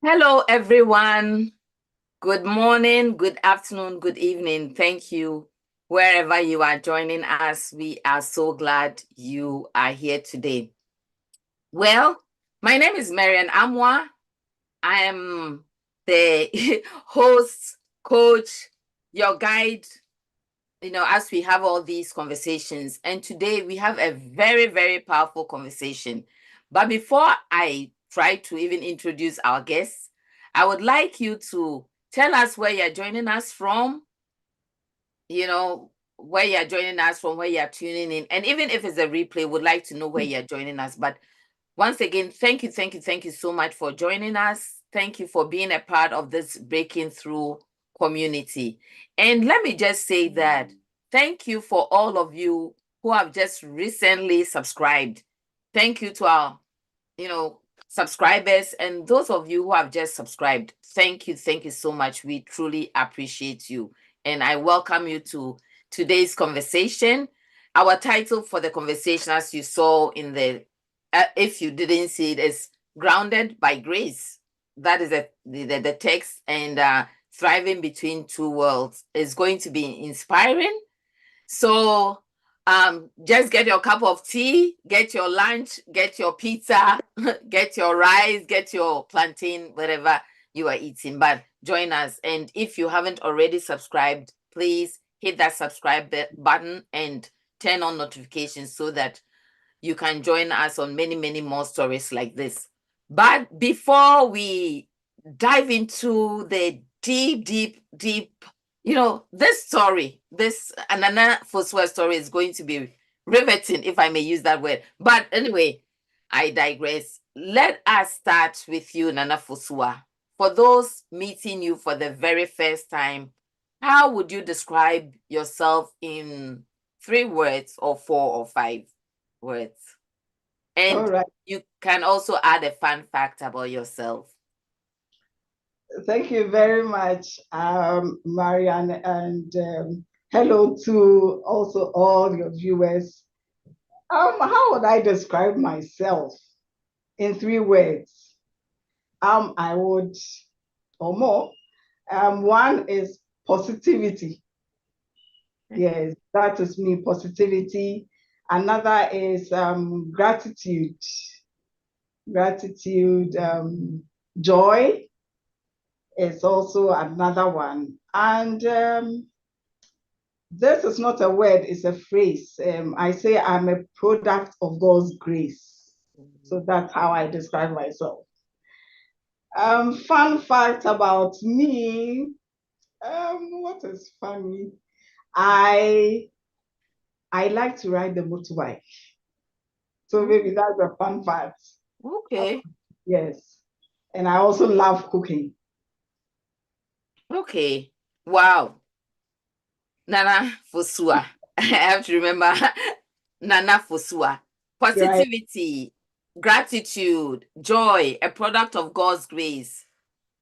Hello, everyone. Good morning, good afternoon, good evening. Thank you. Wherever you are joining us, we are so glad you are here today. Well, my name is Marian Amwa. I am the host, coach, your guide, as we have all these conversations. And today we have a very, very powerful conversation. But before I try to even introduce our guests, I would like you to tell us where you're joining us from, where you're joining us from, where you're tuning in. And even if it's a replay, would like to know where you're joining us. But once again, thank you so much for joining us. Thank you for being a part of this breaking through community. And let me just say that thank you for all of you who have just recently subscribed. Thank you to our, subscribers and those of you who have just subscribed. Thank you so much. We truly appreciate you. And I welcome you to today's conversation. Our title for the conversation, as you saw in the if you didn't see it, is Grounded by Grace. That is the text, and thriving between two worlds is going to be inspiring. So just get your cup of tea, get your lunch, get your pizza, get your rice, get your plantain, whatever you are eating. But join us. And if you haven't already subscribed, please hit that subscribe button and turn on notifications so that you can join us on many, many more stories like this. But before we dive into the deep, this story, this Nana Fosua story is going to be riveting, if I may use that word. But anyway, I digress. Let us start with you, Nana Fosua. For those meeting you for the very first time, how would you describe yourself in 3 words or 4 or 5 words? And All right. you can also add a fun fact about yourself. Thank you very much, Marian, and hello to also all your viewers. How would I describe myself in 3 words? I would, or more. One is positivity. Yes, that is me, positivity. Another is gratitude. Gratitude, joy is also another one. And this is not a word, it's a phrase. I say I'm a product of God's grace. So that's how I describe myself. Fun fact about me. What is funny? I like to ride the motorbike. So maybe that's a fun fact. Okay. Yes. And I also love cooking. Okay. Wow. Nana Fosua. I have to remember Nana Fosua. Right. Positivity, gratitude, joy, a product of God's grace.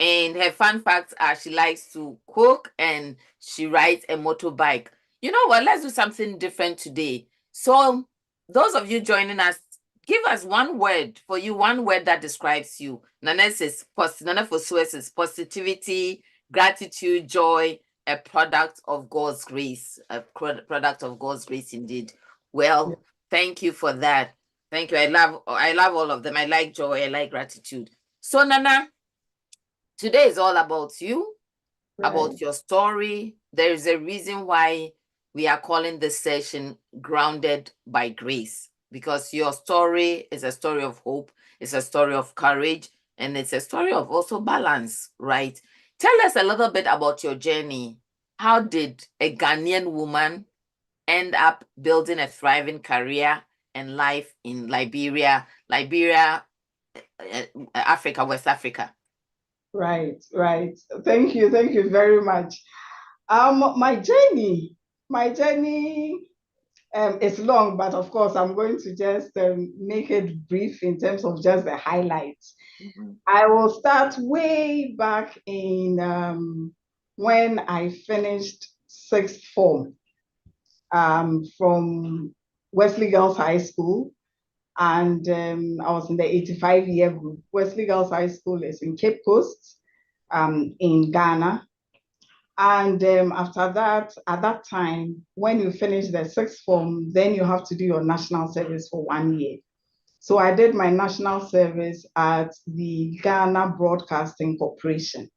And her fun facts are she likes to cook and she rides a motorbike. You know what? Let's do something different today. So, those of you joining us, give us one word for you, one word that describes you. Nana Fosua says positivity, gratitude, joy, a product of God's grace, a product of God's grace indeed. Well, thank you for that. Thank you. I love all of them. I like joy. I like gratitude. So, Nana, today is all about you, about your story. There is a reason why we are calling this session Grounded by Grace, because your story is a story of hope, it's a story of courage, and it's a story of also balance, right? Tell us a little bit about your journey. How did a Ghanaian woman end up building a thriving career and life in Liberia, Africa, West Africa? Right, right. Thank you very much. My journey is long, but of course, I'm going to just make it brief in terms of just the highlights. Mhm. I will start way back in when I finished sixth form from Wesley Girls High School. And I was in the 85-year group. Wesley Girls High School is in Cape Coast, in Ghana. And after that, at that time, when you finish the sixth form, then you have to do your national service for 1 year. So I did my national service at the Ghana Broadcasting Corporation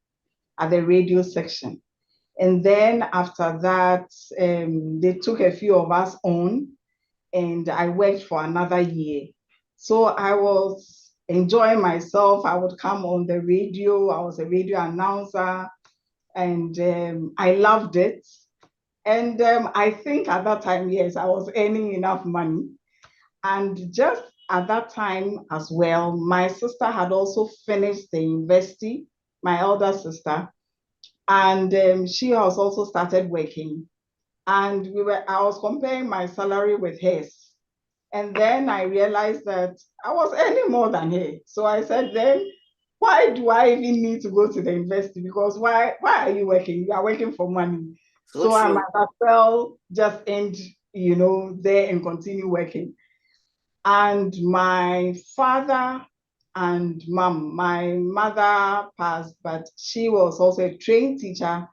at the radio section. And then after that, they took a few of us on, and I worked for another year. So I was enjoying myself. I would come on the radio. I was a radio announcer, and I loved it. And I think at that time, yes, I was earning enough money. And just at that time as well, my sister had also finished the university, my elder sister, and she has also started working. And I was comparing my salary with hers. And then I realized that I was earning more than her. So I said, then why do I even need to go to the university? Because why are you working? You are working for money. So So I true. might as well just end, there and continue working. And my father and mom, my mother passed, but she was also a trained teacher,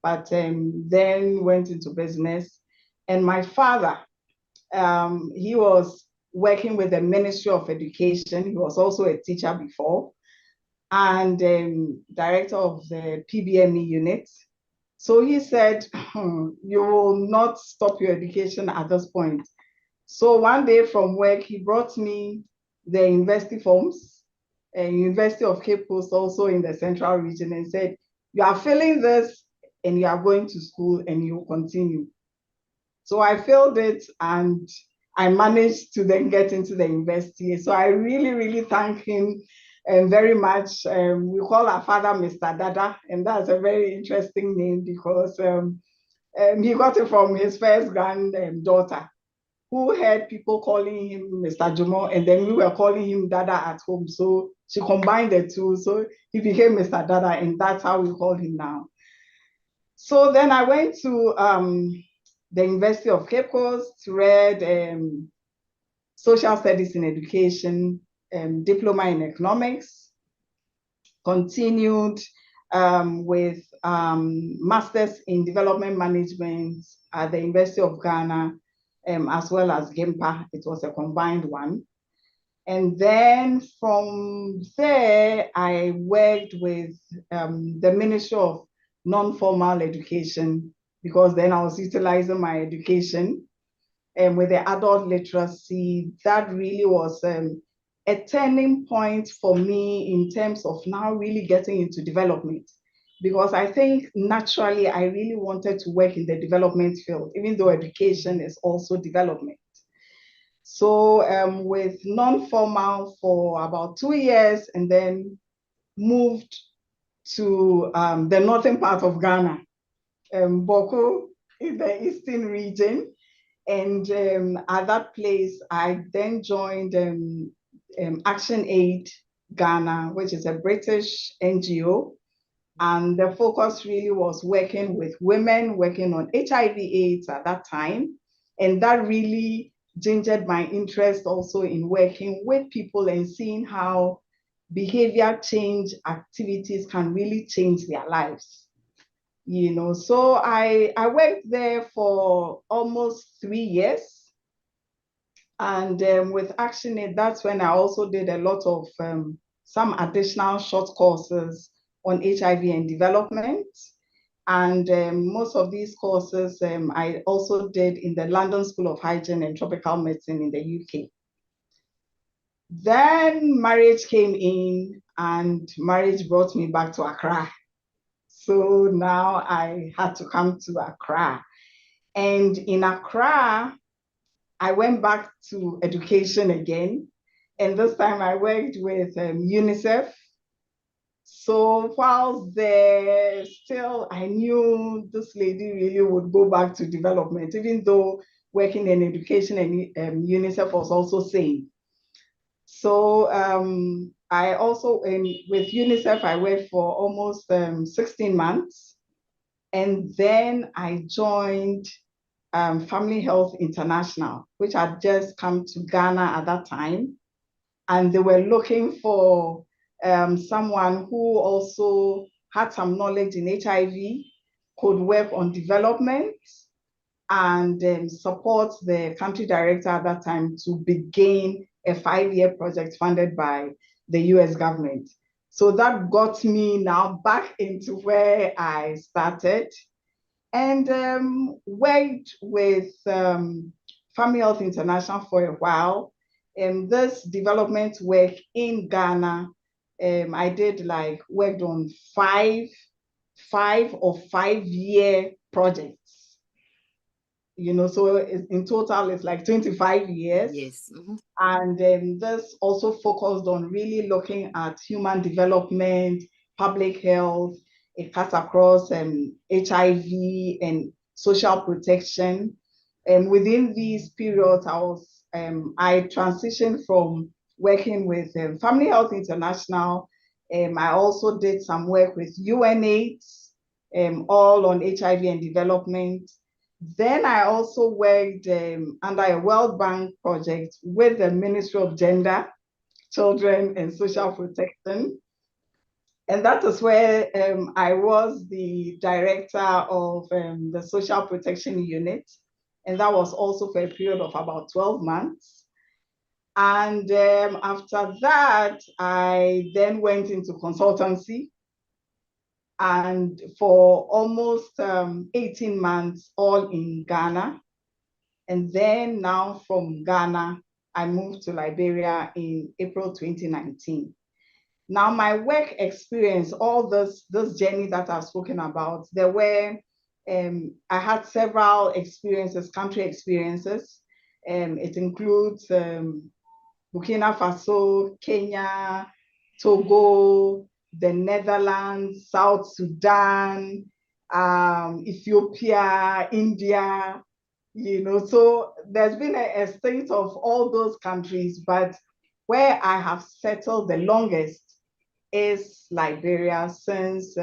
but then went into business. And my father, he was working with the Ministry of Education. He was also a teacher before, and director of the PBME unit. So he said, you will not stop your education at this point. So one day from work, he brought me the university forms, University of Cape Coast, also in the central region, and said, you are filling this and you are going to school and you continue. So I filled it and I managed to then get into the university. So I really, really thank him very much. We call our father Mr. Dada, and that's a very interesting name because he got it from his first granddaughter, who heard people calling him Mr. Jumo, and then we were calling him Dada at home. So she combined the two. So he became Mr. Dada, and that's how we call him now. So then I went to the University of Cape Coast, read social studies in education, diploma in economics, continued with masters in development management at the University of Ghana, as well as GIMPA. It was a combined one. And then from there, I worked with the Ministry of Non-Formal Education, because then I was utilizing my education and with the adult literacy. That really was a turning point for me in terms of now really getting into development. Because I think naturally I really wanted to work in the development field, even though education is also development. So with non-formal for about 2 years, and then moved to the northern part of Ghana, Boko in the eastern region. And at that place, I then joined Action Aid Ghana, which is a British NGO. And the focus really was working with women, working on HIV/AIDS at that time. And that really gingered my interest also in working with people and seeing how behavior change activities can really change their lives. So I worked there for almost 3 years. And with ActionAid, that's when I also did a lot of some additional short courses on HIV and development. And most of these courses I also did in the London School of Hygiene and Tropical Medicine in the UK. Then marriage came in, and marriage brought me back to Accra. So now I had to come to Accra. And in Accra, I went back to education again. And this time I worked with UNICEF. So whilst there, still I knew this lady really would go back to development, even though working in education and UNICEF was also same. So I also, with UNICEF, I worked for almost 16 months. And then I joined Family Health International, which had just come to Ghana at that time. And they were looking for someone who also had some knowledge in HIV, could work on development, and support the country director at that time to begin a 5-year project funded by the US government. So that got me now back into where I started, and worked with Family Health International for a while. And this development work in Ghana, I did worked on five or 5-year projects. So in total it's like 25 years. Yes. Mm-hmm. And this also focused on really looking at human development, public health. It cuts across HIV and social protection. And within these periods, I transitioned from working with Family Health International. I also did some work with UNAIDS, all on HIV and development. Then I also worked under a World Bank project with the Ministry of Gender, Children and Social Protection. And that is where I was the director of the Social Protection Unit. And that was also for a period of about 12 months. And after that, I then went into consultancy. And for almost 18 months, all in Ghana. And then now from Ghana, I moved to Liberia in April 2019. Now, my work experience, all this journey that I've spoken about, I had several experiences, country experiences. It includes Burkina Faso, Kenya, Togo, the Netherlands, South Sudan, Ethiopia, India. So there's been a stint of all those countries, but where I have settled the longest is Liberia since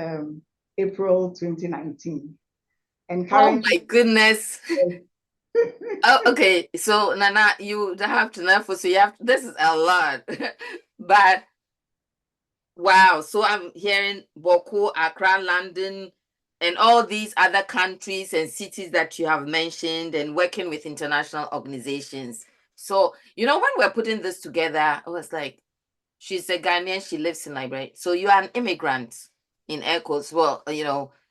April 2019. And Oh currently, my goodness. Oh, okay. So Nana, you have to know, so you have this is a lot. But wow, so I'm hearing Boko, Accra, London, and all these other countries and cities that you have mentioned, and working with international organizations. So, when we're putting this together, I was like, she's a Ghanaian, she lives in Liberia. So you are an immigrant in air quotes. Well,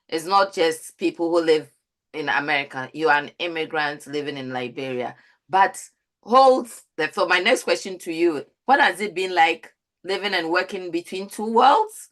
it's not just people who live in America. You are an immigrant living in Liberia. But hold that. So my next question to you, what has it been like living and working between two worlds?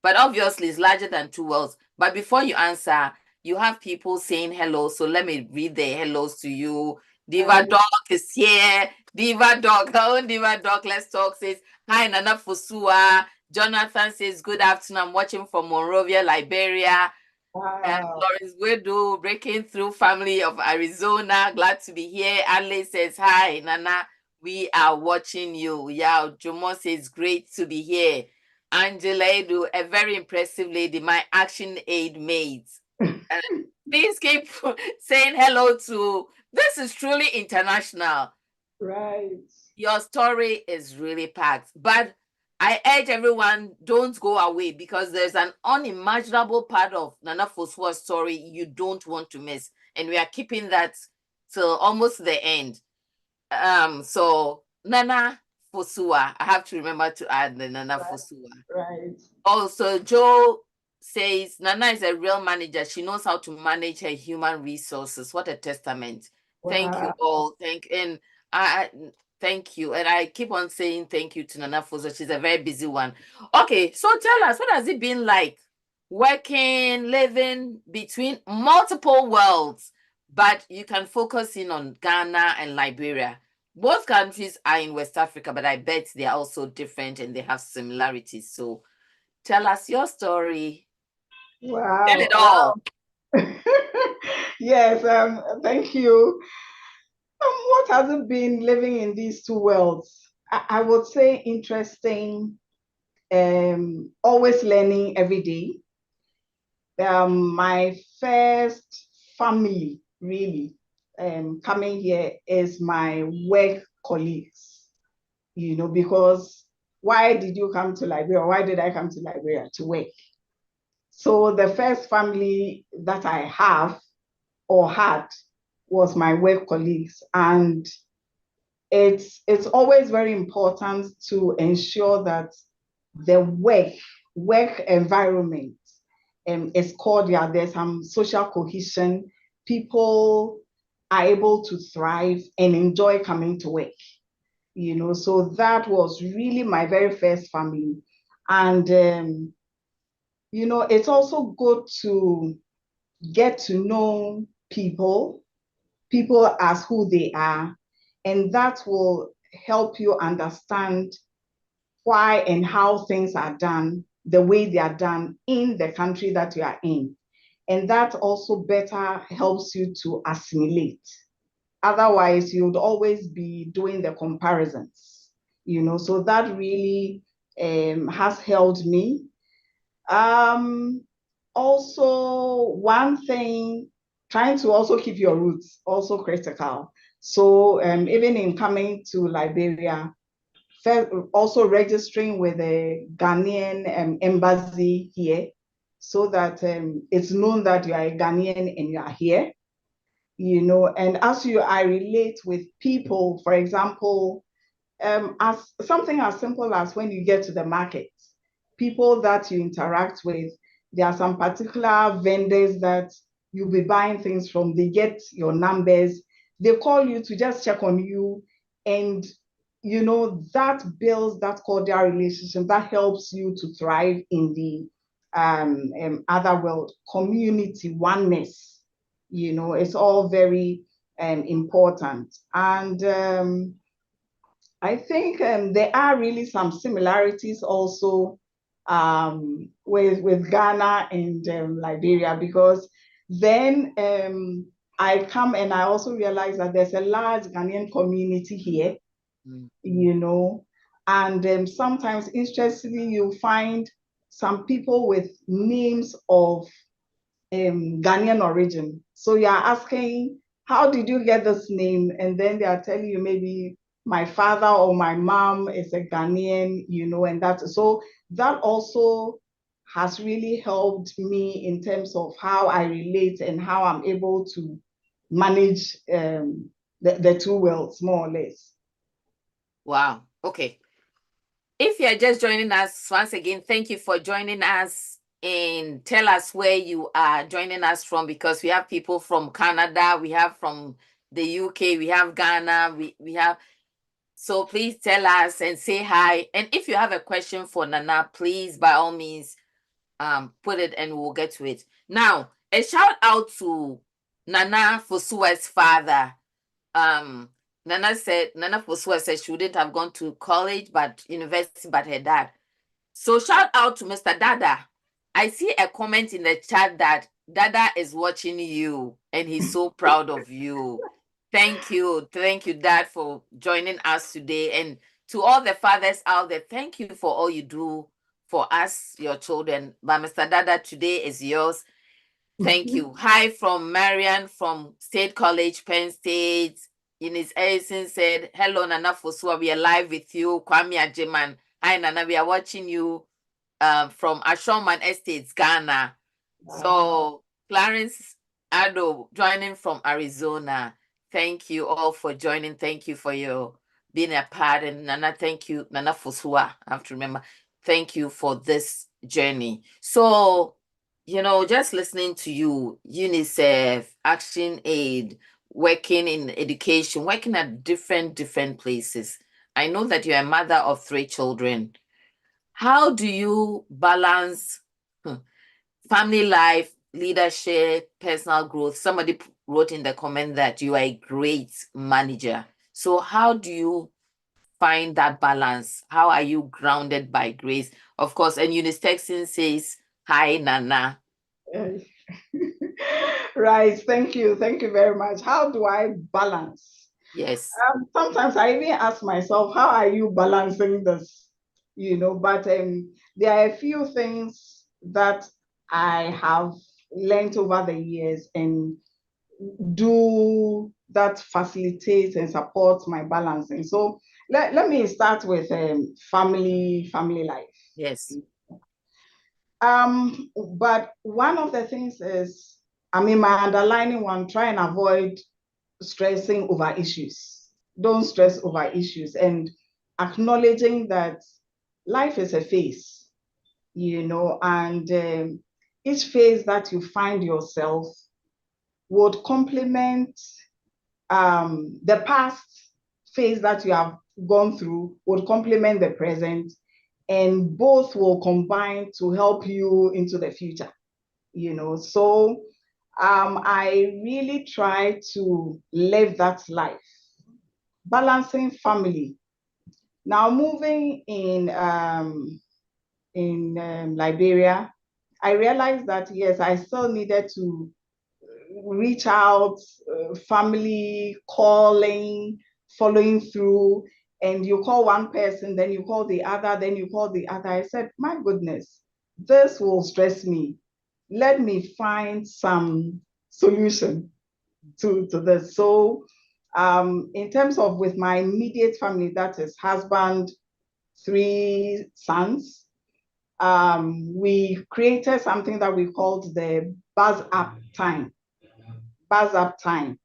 But obviously it's larger than two worlds. But before you answer, you have people saying hello. So let me read their hellos to you. Diva Dog is here. Diva Dog, our own Diva Dog, let's talk, says, hi, Nana Fosua. Jonathan says, good afternoon. I'm watching from Monrovia, Liberia. wow. Lawrence Wedo, breaking through family of Arizona. Glad to be here. Adley says, hi, Nana. We are watching you. Yeah, Jomo says, great to be here. Angela Edu, a very impressive lady, my action aid mate. Please keep saying hello to, this is truly international. Right. Your story is really packed, but I urge everyone, don't go away, because there's an unimaginable part of Nana Fosua's story you don't want to miss. And we are keeping that till almost the end. So Nana Fosua, I have to remember to add the Nana Fosua. Right. Also, Joe says Nana is a real manager. She knows how to manage her human resources. What a testament. Thank you Wow. all. Thank you. And I keep on saying thank you to Nana Fozo. She's a very busy one. Okay, so tell us, what has it been like working, living between multiple worlds, but you can focus in on Ghana and Liberia. Both countries are in West Africa, but I bet they are also different and they have similarities. So tell us your story. Tell it Wow. all. Yes, thank you. What has it been living in these two worlds? I would say interesting, always learning every day. My first family, really. coming here is my work colleagues, because why did you come to Liberia? Why did I come to Liberia to work? So the first family that I have or had was my work colleagues. And it's always very important to ensure that the work environment is cordial. There's some social cohesion. People are able to thrive and enjoy coming to work. So that was really my very first family. And it's also good to get to know people as who they are, and that will help you understand why and how things are done the way they are done in the country that you are in. And that also better helps you to assimilate. Otherwise, you would always be doing the comparisons, so that really has helped me. Also, one thing, trying to also keep your roots, also critical. So even in coming to Liberia, first, also registering with the Ghanaian embassy here, so that it's known that you are a Ghanaian and you are here, and as I relate with people, for example, as something as simple as when you get to the market, people that you interact with, there are some particular vendors that you'll be buying things from, they get your numbers, they call you to just check on you, and that builds that cordial relationship that helps you to thrive in the other world. Community oneness, it's all very important. And I think there are really some similarities also with Ghana and Liberia, because then I come and I also realize that there's a large Ghanaian community here, and sometimes interestingly, you find some people with names of Ghanaian origin. So you're asking, how did you get this name? And then they are telling you maybe my father or my mom is a Ghanaian, and that also has really helped me in terms of how I relate and how I'm able to manage the two worlds, more or less. Wow. Okay. If you're just joining us, once again, thank you for joining us, and tell us where you are joining us from, because we have people from Canada, we have from the UK, we have Ghana, we have. So please tell us and say hi. And if you have a question for Nana, please, by all means, put it and we'll get to it. Now, a shout out to Nana Fosua's father. Nana Fosua said she wouldn't have gone to college, but university, but her dad. So shout out to Mr. Dada. I see a comment in the chat that Dada is watching you and he's so proud of you. Thank you, Dad, for joining us today. And to all the fathers out there, thank you for all you do for us, your children. But Mr. Dada, today is yours. Thank you. Hi from Marian from State College, Penn State. Eunice Edison said, hello, Nana Fosua. We are live with you. Kwame Ajeman. Hi, Nana. We are watching you from Ashoman Estates, Ghana. Wow. So Clarence Ado joining from Arizona. Thank you all for joining. Thank you for your being a part. And Nana, thank you. Nana Fosua, I have to remember. Thank you for this journey. So, just listening to you, UNICEF, Action Aid, working in education, working at different places. I know that you're a mother of 3 children. How do you balance family life, leadership, personal growth? Somebody wrote in the comment that you are a great manager. So how do you find that balance? How are you grounded by grace? Of course, and Eunice Texan says, hi, Nana. Right. Thank you very much. How do I balance? Yes. Sometimes I even ask myself, how are you balancing this? But there are a few things that I have learned over the years and do that facilitates and supports my balancing. So let me start with family life. Yes. But one of the things is, I mean, my underlining one, try and avoid stressing over issues. Don't stress over issues, and acknowledging that life is a phase, and each phase that you find yourself would complement the past phase that you have gone through, would complement the present, and both will combine to help you into the future. So I really try to live that life, balancing family. Now moving in Liberia, I realized that yes, I still needed to reach out, family calling, following through, and you call one person, then you call the other, then you call the other. I said, my goodness, this will stress me. Let me find some solution to this. So in terms of with my immediate family, that is husband, 3 sons, we created something that we called the buzz up time. Buzz up time.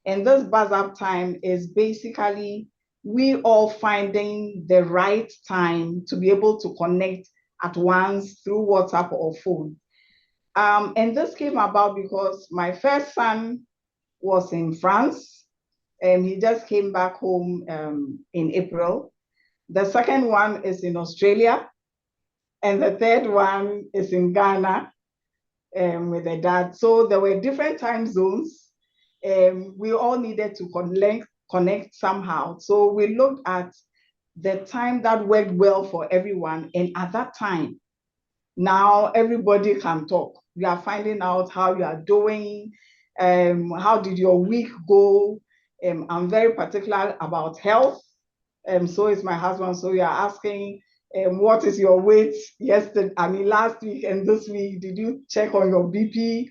And this buzz up time is basically we all finding the right time to be able to connect at once through WhatsApp or phone. And this came about because my first son was in France, and he just came back home in April. The second one is in Australia, and the third one is in Ghana with the dad. So there were different time zones. We all needed to connect somehow. So we looked at the time that worked well for everyone, and at that time, now everybody can talk. We are finding out how you are doing, how did your week go. I'm very particular about health. So is my husband. So we are asking, what is your weight last week and this week? Did you check on your BP?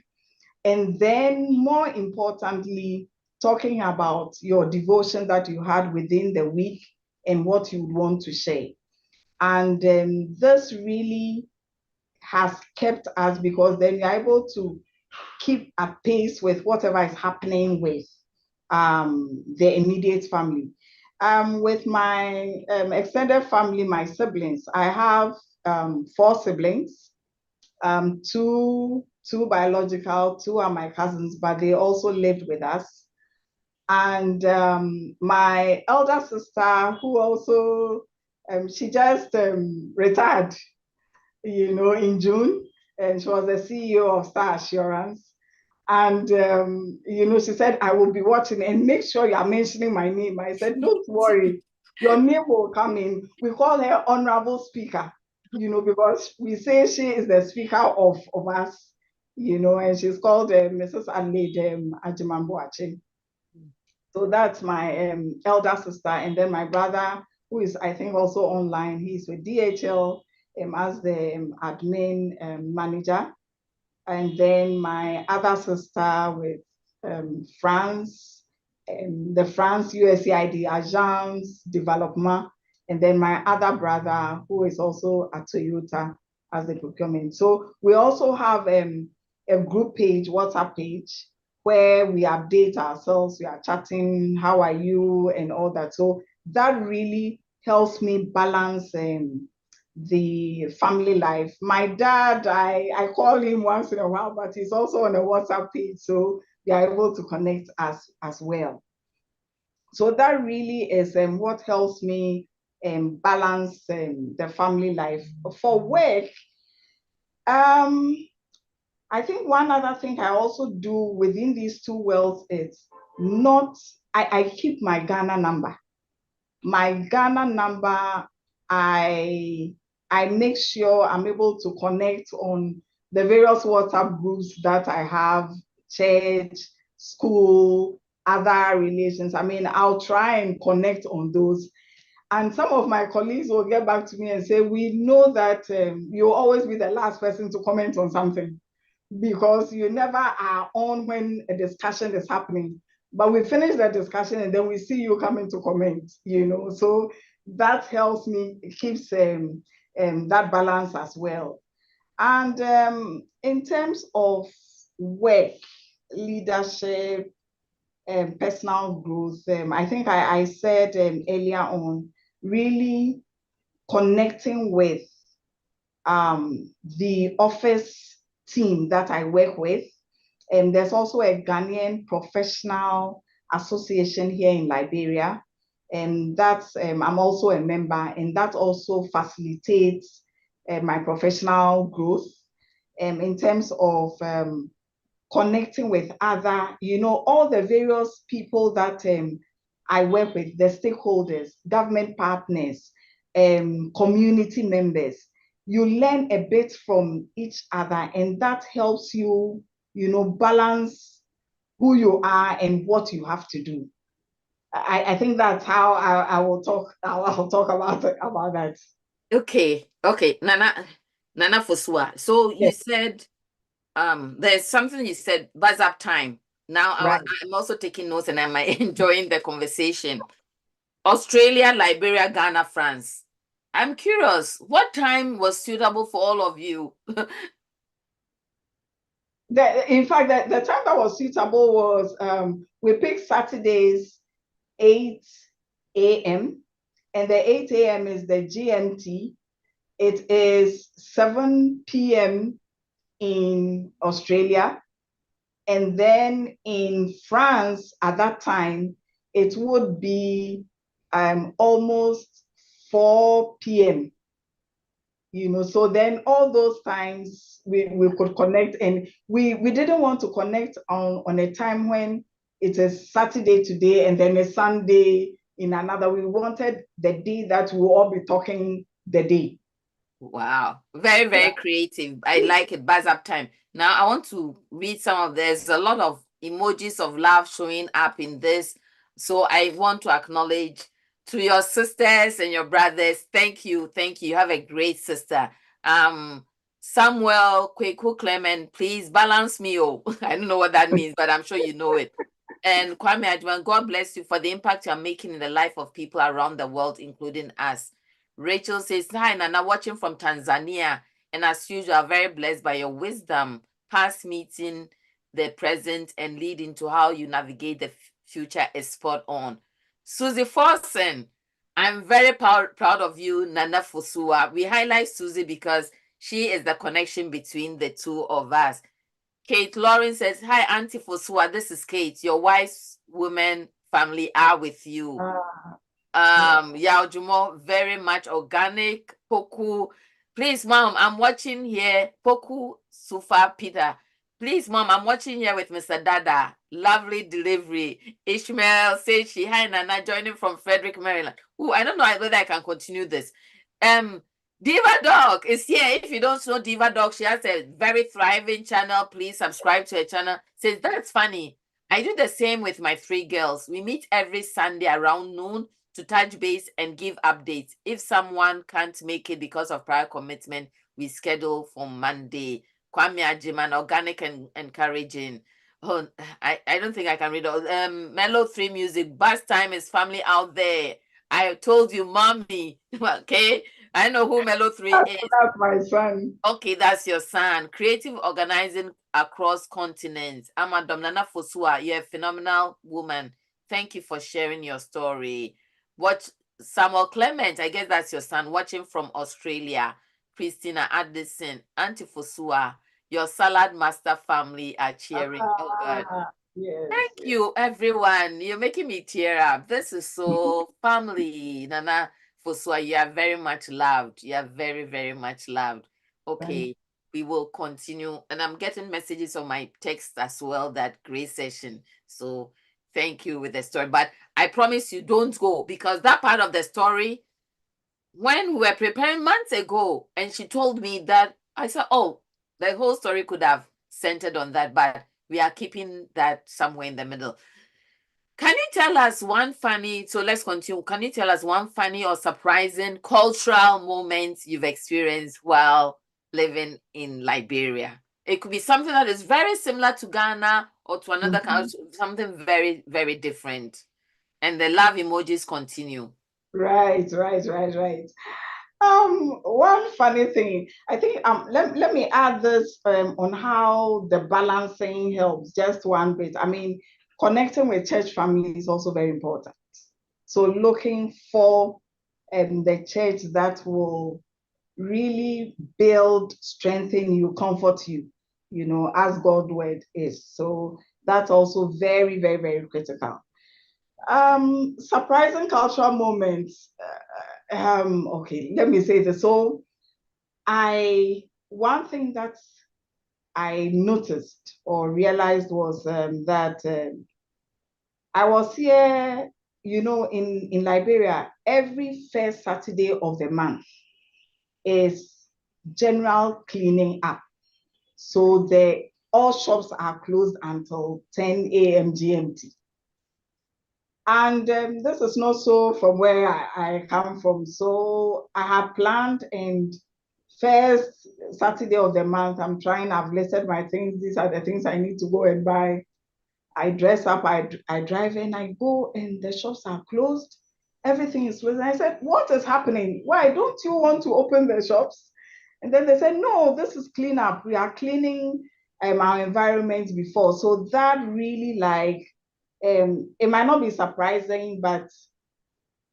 And then more importantly, talking about your devotion that you had within the week and what you would want to share. And this really has kept us, because then you're able to keep at pace with whatever is happening with the immediate family. With my extended family, my siblings, I have 4 siblings, two biological, 2 are my cousins, but they also lived with us. And my elder sister, who also, she just retired, in June, and she was the CEO of Star Assurance. And, she said, I will be watching and make sure you are mentioning my name. I said, don't worry, your name will come in. We call her Honorable Speaker, because we say she is the speaker of us, and she's called Mrs. Adelaide Ajimamboache. So that's my elder sister. And then my brother, who is, I think, also online, he's with DHL as the admin manager. And then my other sister with France, the France USAID Agence Development, and then my other brother who is also at Toyota as the procurement. So we also have a group page, WhatsApp page, where we update ourselves, we are chatting, how are you, and all that. So that really helps me balance the family life. My dad, I call him once in a while, but he's also on a WhatsApp page, so we are able to connect as well. So that really is what helps me balance the family life. For work, I think one other thing I also do within these 2 worlds is I keep my Ghana number. My Ghana number, I make sure I'm able to connect on the various WhatsApp groups that I have, church, school, other relations. I mean, I'll try and connect on those. And some of my colleagues will get back to me and say, we know that you'll always be the last person to comment on something, because you never are on when a discussion is happening. but we finish the discussion and then we see you coming to comment, so that helps me, it keeps that balance as well. And in terms of work, leadership, personal growth, I think I said earlier on, really connecting with the office team that I work with. And there's also a Ghanaian professional association here in Liberia. And that's, I'm also a member, and that also facilitates my professional growth in terms of connecting with other, all the various people that I work with, the stakeholders, government partners, community members. You learn a bit from each other, and that helps you, balance who you are and what you have to do. I think that's how I will talk. I'll talk about that. Okay, Nana Fosua. So you said there's something you said, buzz up time. Now Right. I'm also taking notes and I'm enjoying the conversation. Australia, Liberia, Ghana, France. I'm curious, what time was suitable for all of you? In fact, the time that was suitable was we picked Saturdays 8 a.m. and the 8 a.m. is the GMT. It is 7 p.m. in Australia. And then in France at that time, it would be almost 4 p.m. So then all those times we could connect, and we didn't want to connect on a time when it is Saturday today and then a Sunday in another. We wanted the day that we'll all be talking the day. Wow, very, very creative. I like it. Buzz up time. Now I want to read some of there's a lot of emojis of love showing up in this. So I want to acknowledge to your sisters and your brothers. Thank you. Thank you. You have a great sister. Samuel Kweku Clement, please balance me. Oh, I don't know what that means, but I'm sure you know it. And Kwame Adjoa, God bless you for the impact you're making in the life of people around the world, including us. Rachel says, hi, Nana, watching from Tanzania. And as usual, very blessed by your wisdom, past meeting the present and leading to how you navigate the future is spot on. Susie Forsen, I'm very proud of you, Nana Fosua. We highlight Susie because she is the connection between the two of us. Kate Lauren says, hi, Auntie Fosua. This is Kate. Your wise women family are with you. Yao Jumo, very much organic. Poku, please, Mom, I'm watching here. Poku Sufa Peter. Please, Mom, I'm watching here with Mr. Dada. Lovely delivery. Ishmael says she, hi, Nana, joining from Frederick, Maryland. Oh, I don't know whether I can continue this. Diva Dog is here. If you don't know Diva Dog, she has a very thriving channel. Please subscribe to her channel. Says, that's funny. I do the same with my 3 girls. We meet every Sunday around noon to touch base and give updates. If someone can't make it because of prior commitment, we schedule for Monday. Kwame Ajiman, organic and encouraging. Oh, I don't think I can read all. Mellow 3 music. Bus time is family out there. I told you, mommy. Okay. I know who Mellow 3 is. That's my son. Okay, that's your son. Creative organizing across continents. Amadam Nana Fosua, you're a phenomenal woman. Thank you for sharing your story. Watch Samuel Clement, I guess that's your son, watching from Australia. Christina Addison, Auntie Fosua, your salad master family are cheering. Oh God. Yes, Thank you, everyone. You're making me tear up. This is so family. Nana Fosua, you are very much loved. You are very, very much loved. Okay, we will continue. And I'm getting messages on my text as well, that great session. So thank you with the story. But I promise you, don't go, because that part of the story, when we were preparing months ago, and she told me that, I said, oh, the whole story could have centered on that, but we are keeping that somewhere in the middle. Can you tell us one funny, so let's continue. Can you tell us one funny or surprising cultural moment you've experienced while living in Liberia? It could be something that is very similar to Ghana or to another country, something very, very different. And the love emojis continue. Right. One funny thing, I think let me add this on how the balancing helps, just one bit. I mean, connecting with church family is also very important. So looking for the church that will really build, strengthen you, comfort you, as God's word is. So that's also very, very, very critical. Surprising cultural moments. Okay, let me say this. So one thing that I noticed or realized was that I was here, in Liberia, every first Saturday of the month is general cleaning up. So all shops are closed until 10 a.m. GMT. And this is not so from where I come from. So I had planned, and first Saturday of the month, I've listed my things. These are the things I need to go and buy. I dress up, I drive, and I go, and the shops are closed. Everything is closed. And I said, what is happening? Why don't you want to open the shops? And then they said, no, this is cleanup. We are cleaning our environment before. So that really it might not be surprising, but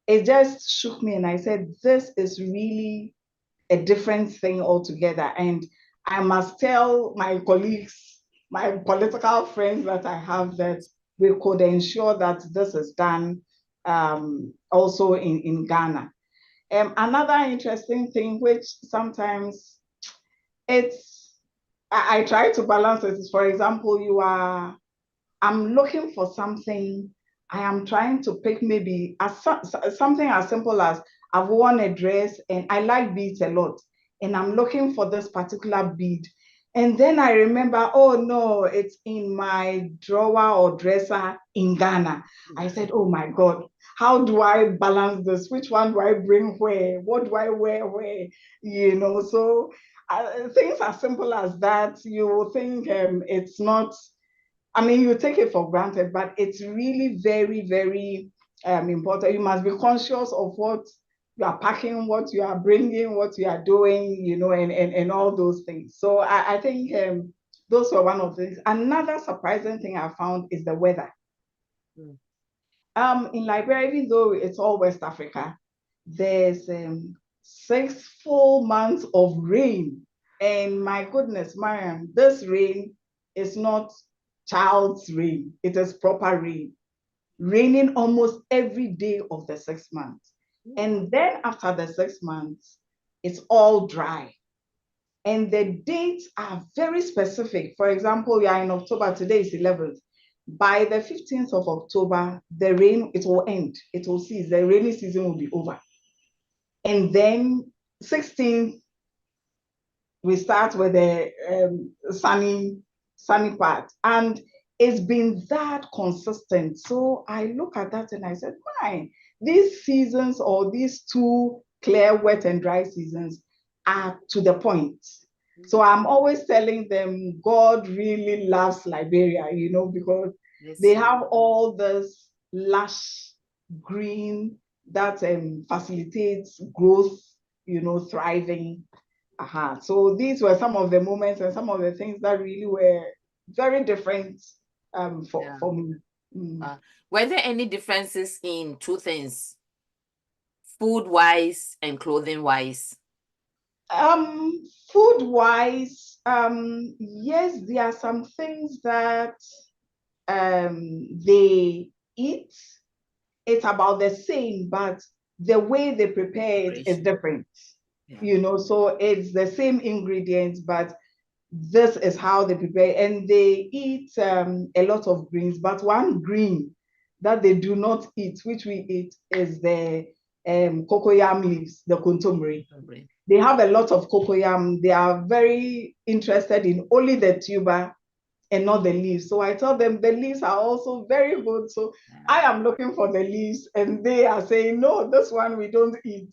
it just shook me. And I said, this is really a different thing altogether. And I must tell my colleagues, my political friends that I have, that we could ensure that this is done also in Ghana. Another interesting thing, which sometimes I try to balance it, is, for example, I'm looking for something. I am trying to pick maybe something as simple as I've worn a dress and I like beads a lot, and I'm looking for this particular bead. And then I remember, oh no, it's in my drawer or dresser in Ghana. I said, oh my God, how do I balance this? Which one do I bring where? What do I wear where? So things as simple as that. You will think it's not, I mean, you take it for granted, but it's really very, very important. You must be conscious of what you are packing, what you are bringing, what you are doing, and all those things. So I think those were one of the things. Another surprising thing I found is the weather. In Liberia, even though it's all West Africa, there's 6 full months of rain. And my goodness, Marian, this rain is not child's rain. It is proper rain, raining almost every day of the 6 months. And then after the 6 months, it's all dry. And the dates are very specific. For example, we are in October, today is 11th. By the 15th of October, the rain, it will end. It will cease. The rainy season will be over. And then 16th, we start with the sunny part. And it's been that consistent. So I look at that and I said, my, these seasons, or these two clear, wet and dry seasons, are to the point. So I'm always telling them God really loves Liberia, because they have all this lush green that facilitates growth, thriving. So these were some of the moments and some of the things that really were very different for me. Were there any differences in two things, food-wise and clothing-wise? Food-wise, yes, there are some things that they eat. It's about the same, but the way they prepare it is different. So it's the same ingredients, but this is how they prepare. And they eat a lot of greens, but one green that they do not eat, which we eat, is the cocoyam leaves, the kontomire. They have a lot of cocoyam. They are very interested in only the tuber and not the leaves. So I tell them the leaves are also very good. So I am looking for the leaves, and they are saying, no, this one we don't eat.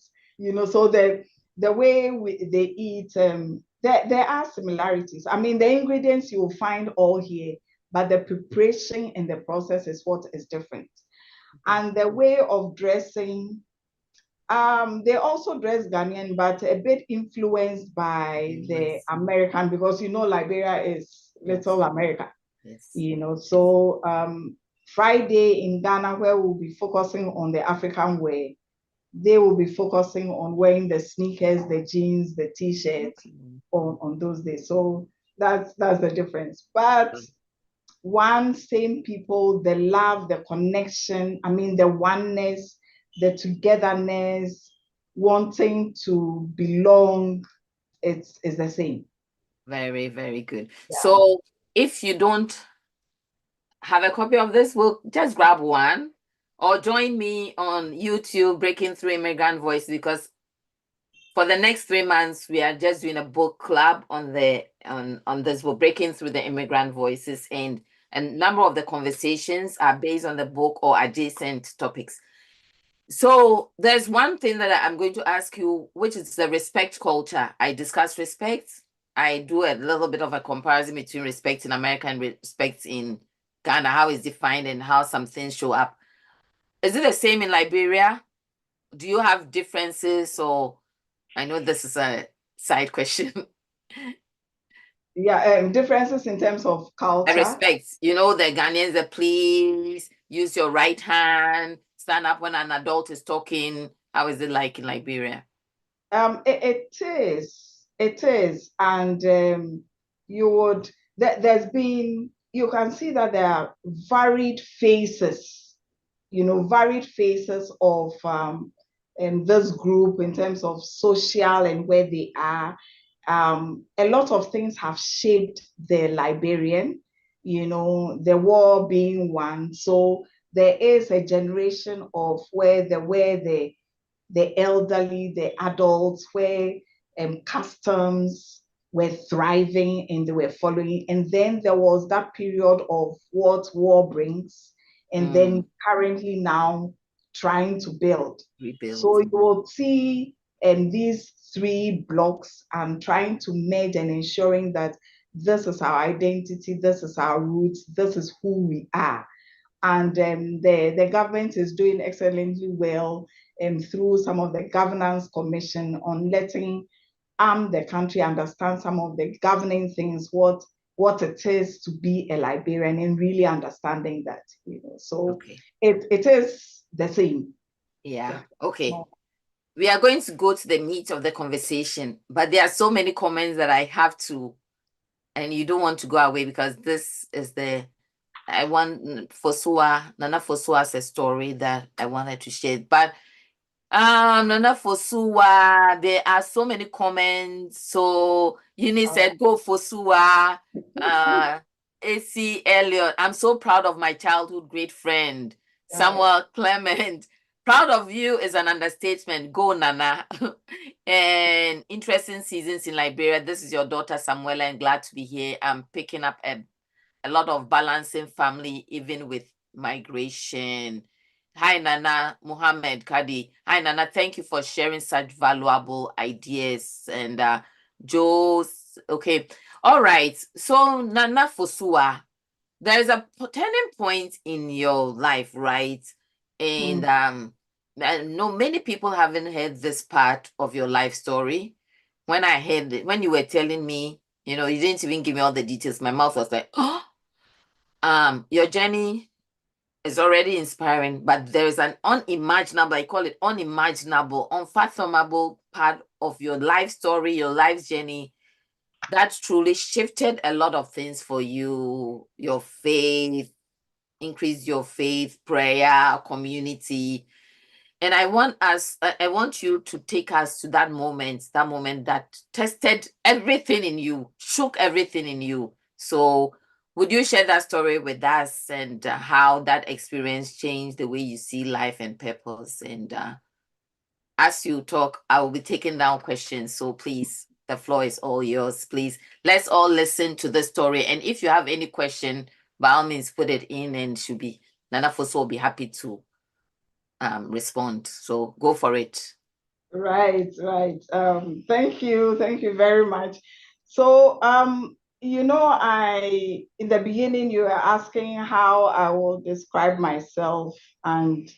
So the way they eat, there are similarities. I mean, the ingredients you will find all here, but the preparation and the process is what is different. And the way of dressing, they also dress Ghanaian, but a bit influenced by the American, because Liberia is little America. So Friday in Ghana, where we'll be focusing on the African wear, they will be focusing on wearing the sneakers, the jeans, the t-shirts on those days. So that's the difference. But one same people, the love, the connection, the oneness, the togetherness, wanting to belong, it's the same. Very, very good. Yeah. So if you don't have a copy of this, we'll just grab one or join me on YouTube, Breaking Through Immigrant Voice, because for the next 3 months, we are just doing a book club on this book, Breaking Through the Immigrant Voices, and a number of the conversations are based on the book or adjacent topics. So there's one thing that I'm going to ask you, which is the respect culture. I discuss respect. I do a little bit of a comparison between respect in America and respect in Ghana, how it's defined and how some things show up. Is it the same in Liberia? Do you have differences? Or I know this is a side question. Yeah, differences in terms of culture. Respect. The Ghanaians, the please use your right hand, stand up when an adult is talking. How is it like in Liberia? It is, and you can see that there are varied phases, varied phases of this group in terms of social and where they are. A lot of things have shaped the Liberian, the war being one. So there is a generation of where the elderly, the adults, where customs were thriving and they were following. And then there was that period of what war brings, and then currently now trying to rebuild. So you will see these 3 blocks and trying to merge and ensuring that this is our identity, this is our roots, this is who we are. And the government is doing excellently well through some of the governance commission on letting the country understand some of the governing things, what it is to be a Liberian, and really understanding that, So it is the same. Yeah. Okay. We are going to go to the meat of the conversation, but there are so many comments that I have to, and you don't want to go away, because this is I want Nana Fosua has a story that I wanted to share. But Nana Fosua, there are so many comments. So Yuni said, go Fosua. AC Elliot, I'm so proud of my childhood great friend. Samuel Clement, proud of you is an understatement. Go Nana. And interesting seasons in Liberia. This is your daughter Samuela, and glad to be here. I'm picking up a lot of balancing family, even with migration. Hi, Nana. Muhammad Kadi. Hi, Nana. Thank you for sharing such valuable ideas. And Joe's, okay. All right. So, Nana Fosua, there's a turning point in your life, right? And I know many people haven't heard this part of your life story. When I heard it, when you were telling me, you didn't even give me all the details. My mouth was like, oh, your journey is already inspiring, but there is an unimaginable, I call it unimaginable, unfathomable part of your life story, your life journey that truly shifted a lot of things for you, your faith, increased your faith, prayer, community. And I want you to take us to that moment that tested everything in you, shook everything in you. So would you share that story with us, and how that experience changed the way you see life and purpose? And as you talk, I will be taking down questions. So please, the floor is all yours. Please, let's all listen to the story. And if you have any question, by all means, put it in, and Nana Fosu will be happy to respond. So go for it. Right. Thank you very much. So in the beginning, you were asking how I will describe myself, and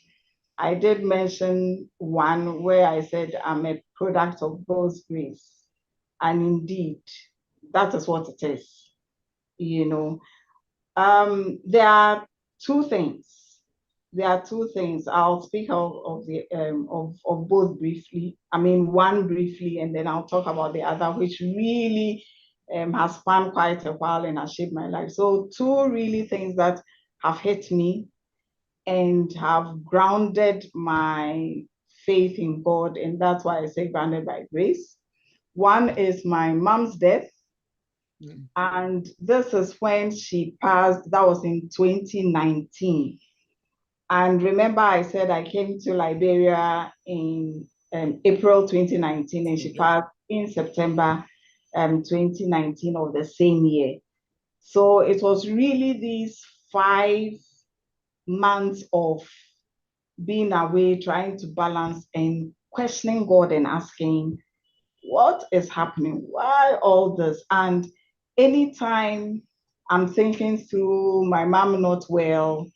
I did mention one where I said I'm a product of God's grace. And indeed, that is what it is. There are two things. I'll speak of the of both briefly. I mean, one briefly, and then I'll talk about the other, which really has spanned quite a while and has shaped my life. So two really things that have hit me and have grounded my faith in God, and that's why I say grounded by grace. One is my mom's death, and this is when she passed. That was in 2019. And remember, I said I came to Liberia in April 2019, and she passed in September 2019 of the same year. So it was really these 5 months of being away, trying to balance and questioning God and asking, what is happening? Why all this? And anytime I'm thinking through my mom not well,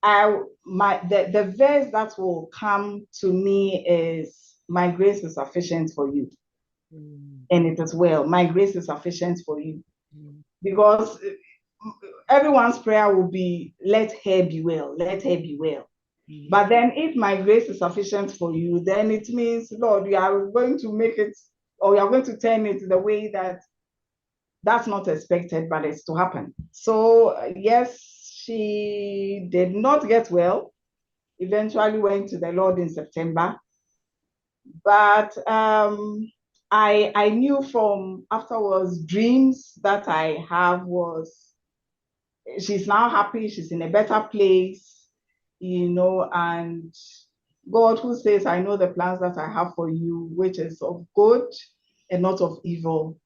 the verse that will come to me is, my grace is sufficient for you. And it is well. My grace is sufficient for you. Because everyone's prayer will be, let her be well, let her be well. But then if my grace is sufficient for you, then it means, Lord, you are going to make it, or you are going to turn it the way that's not expected, but it's to happen. So yes, she did not get well, eventually went to the Lord in September. But I knew from afterwards, dreams that I have was, she's now happy, she's in a better place, and God, who says, I know the plans that I have for you, which is of good and not of evil,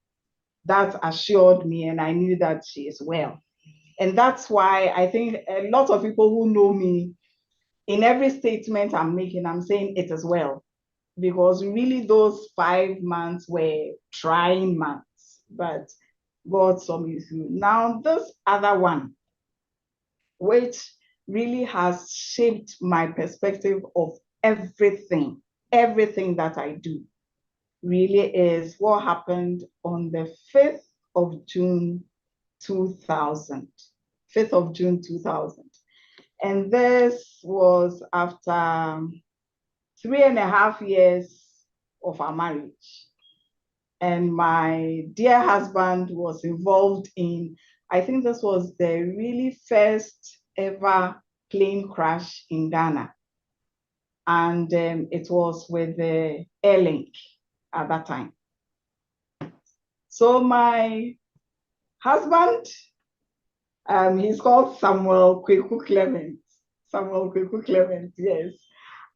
that assured me, and I knew that she is well. And that's why I think a lot of people who know me, in every statement I'm making, I'm saying it is well, because really those 5 months were trying months, but God saw me through. Now, this other one, which really has shaped my perspective of everything that I do, really is what happened on the 5th of June 2000. 5th of June 2000. And this was after 3.5 years of our marriage. And my dear husband was involved in, I think this was the really first ever plane crash in Ghana. And it was with the Airlink at that time. So my husband, he's called Samuel Kweku Clement. Samuel Kweku Clement, yes.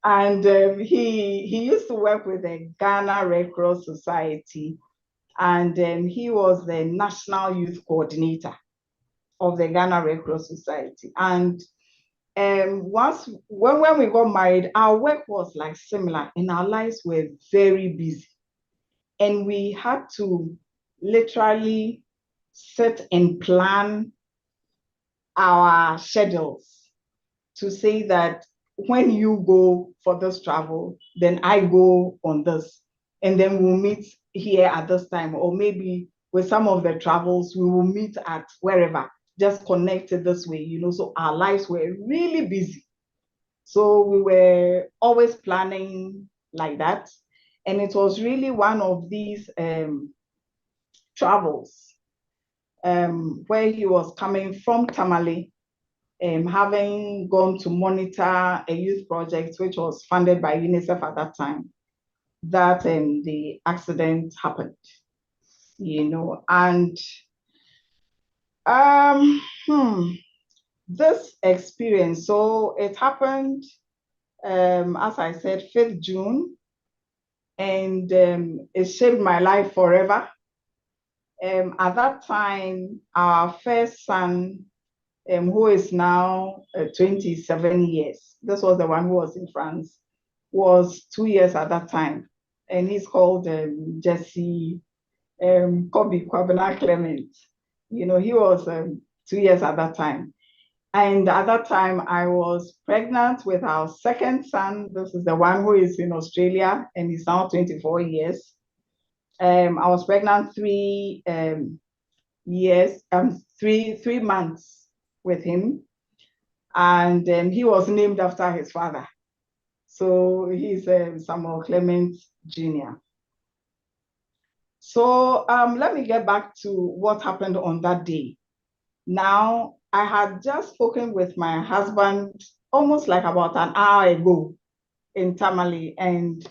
And he used to work with the Ghana Red Cross Society, and he was the national youth coordinator of the Ghana Red Cross Society. And when we got married, our work was like similar, and our lives were very busy, and we had to literally set and plan our schedules to say that when you go for this travel, then I go on this, and then we'll meet here at this time, or maybe with some of the travels, we will meet at wherever, just connected this way, so our lives were really busy. So we were always planning like that. And it was really one of these travels where he was coming from Tamale, having gone to monitor a youth project which was funded by UNICEF at that time, that the accident happened, and this experience, so it happened, as I said, 5th June, and it shaped my life forever. At that time, our first son, who is now 27 years, this was the one who was in France, was 2 years at that time. And he's called Jesse Kobe Kwabena Clement. He was 2 years at that time. And at that time, I was pregnant with our second son. This is the one who is in Australia, and he's now 24 years. I was pregnant 3 years, 3 months with him. And he was named after his father. So he's Samuel Clement Jr. So let me get back to what happened on that day. Now, I had just spoken with my husband almost like about an hour ago in Tamale, and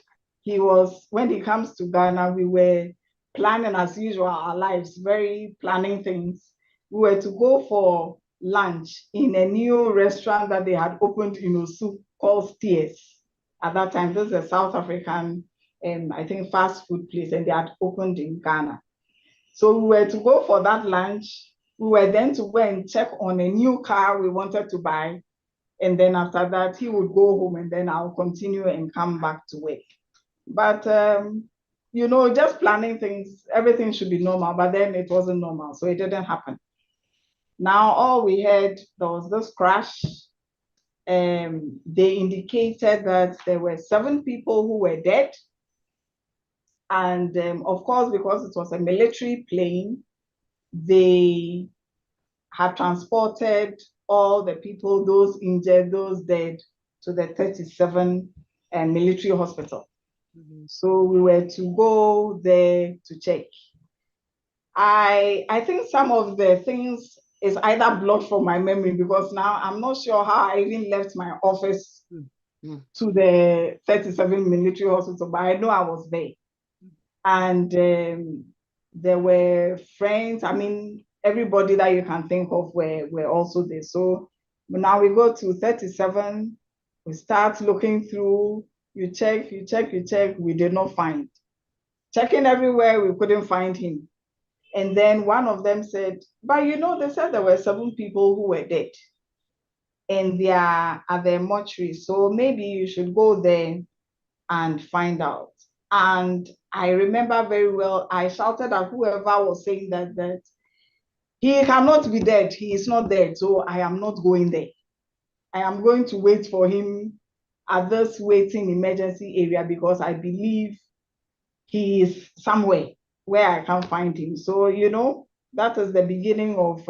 when he comes to Ghana, we were planning as usual our lives, very planning things. We were to go for lunch in a new restaurant that they had opened in Osu called Steers. At that time, this is a South African, I think, fast food place, and they had opened in Ghana. So we were to go for that lunch. We were then to go and check on a new car we wanted to buy. And then after that, he would go home, and then I'll continue and come back to work. But, just planning things, everything should be normal, but then it wasn't normal. So it didn't happen. Now, all we heard, there was this crash. They indicated that there were 7 people who were dead. And of course, because it was a military plane, they had transported all the people, those injured, those dead, to the 37 military hospital. Mm-hmm. So we were to go there to check. I think some of the things is either blocked from my memory, because now I'm not sure how I even left my office to the 37 military hospital, but I know I was there. And there were friends, everybody that you can think of were also there. So now we go to 37, we start looking through, you check, we did not find. Checking everywhere, we couldn't find him. And then one of them said, but they said there were 7 people who were dead, and they are at the mortuary. So maybe you should go there and find out. And I remember very well, I shouted at whoever was saying that he cannot be dead. He is not dead. So I am not going there. I am going to wait for him at this waiting emergency area, because I believe he is somewhere where I can find him. So, that is the beginning of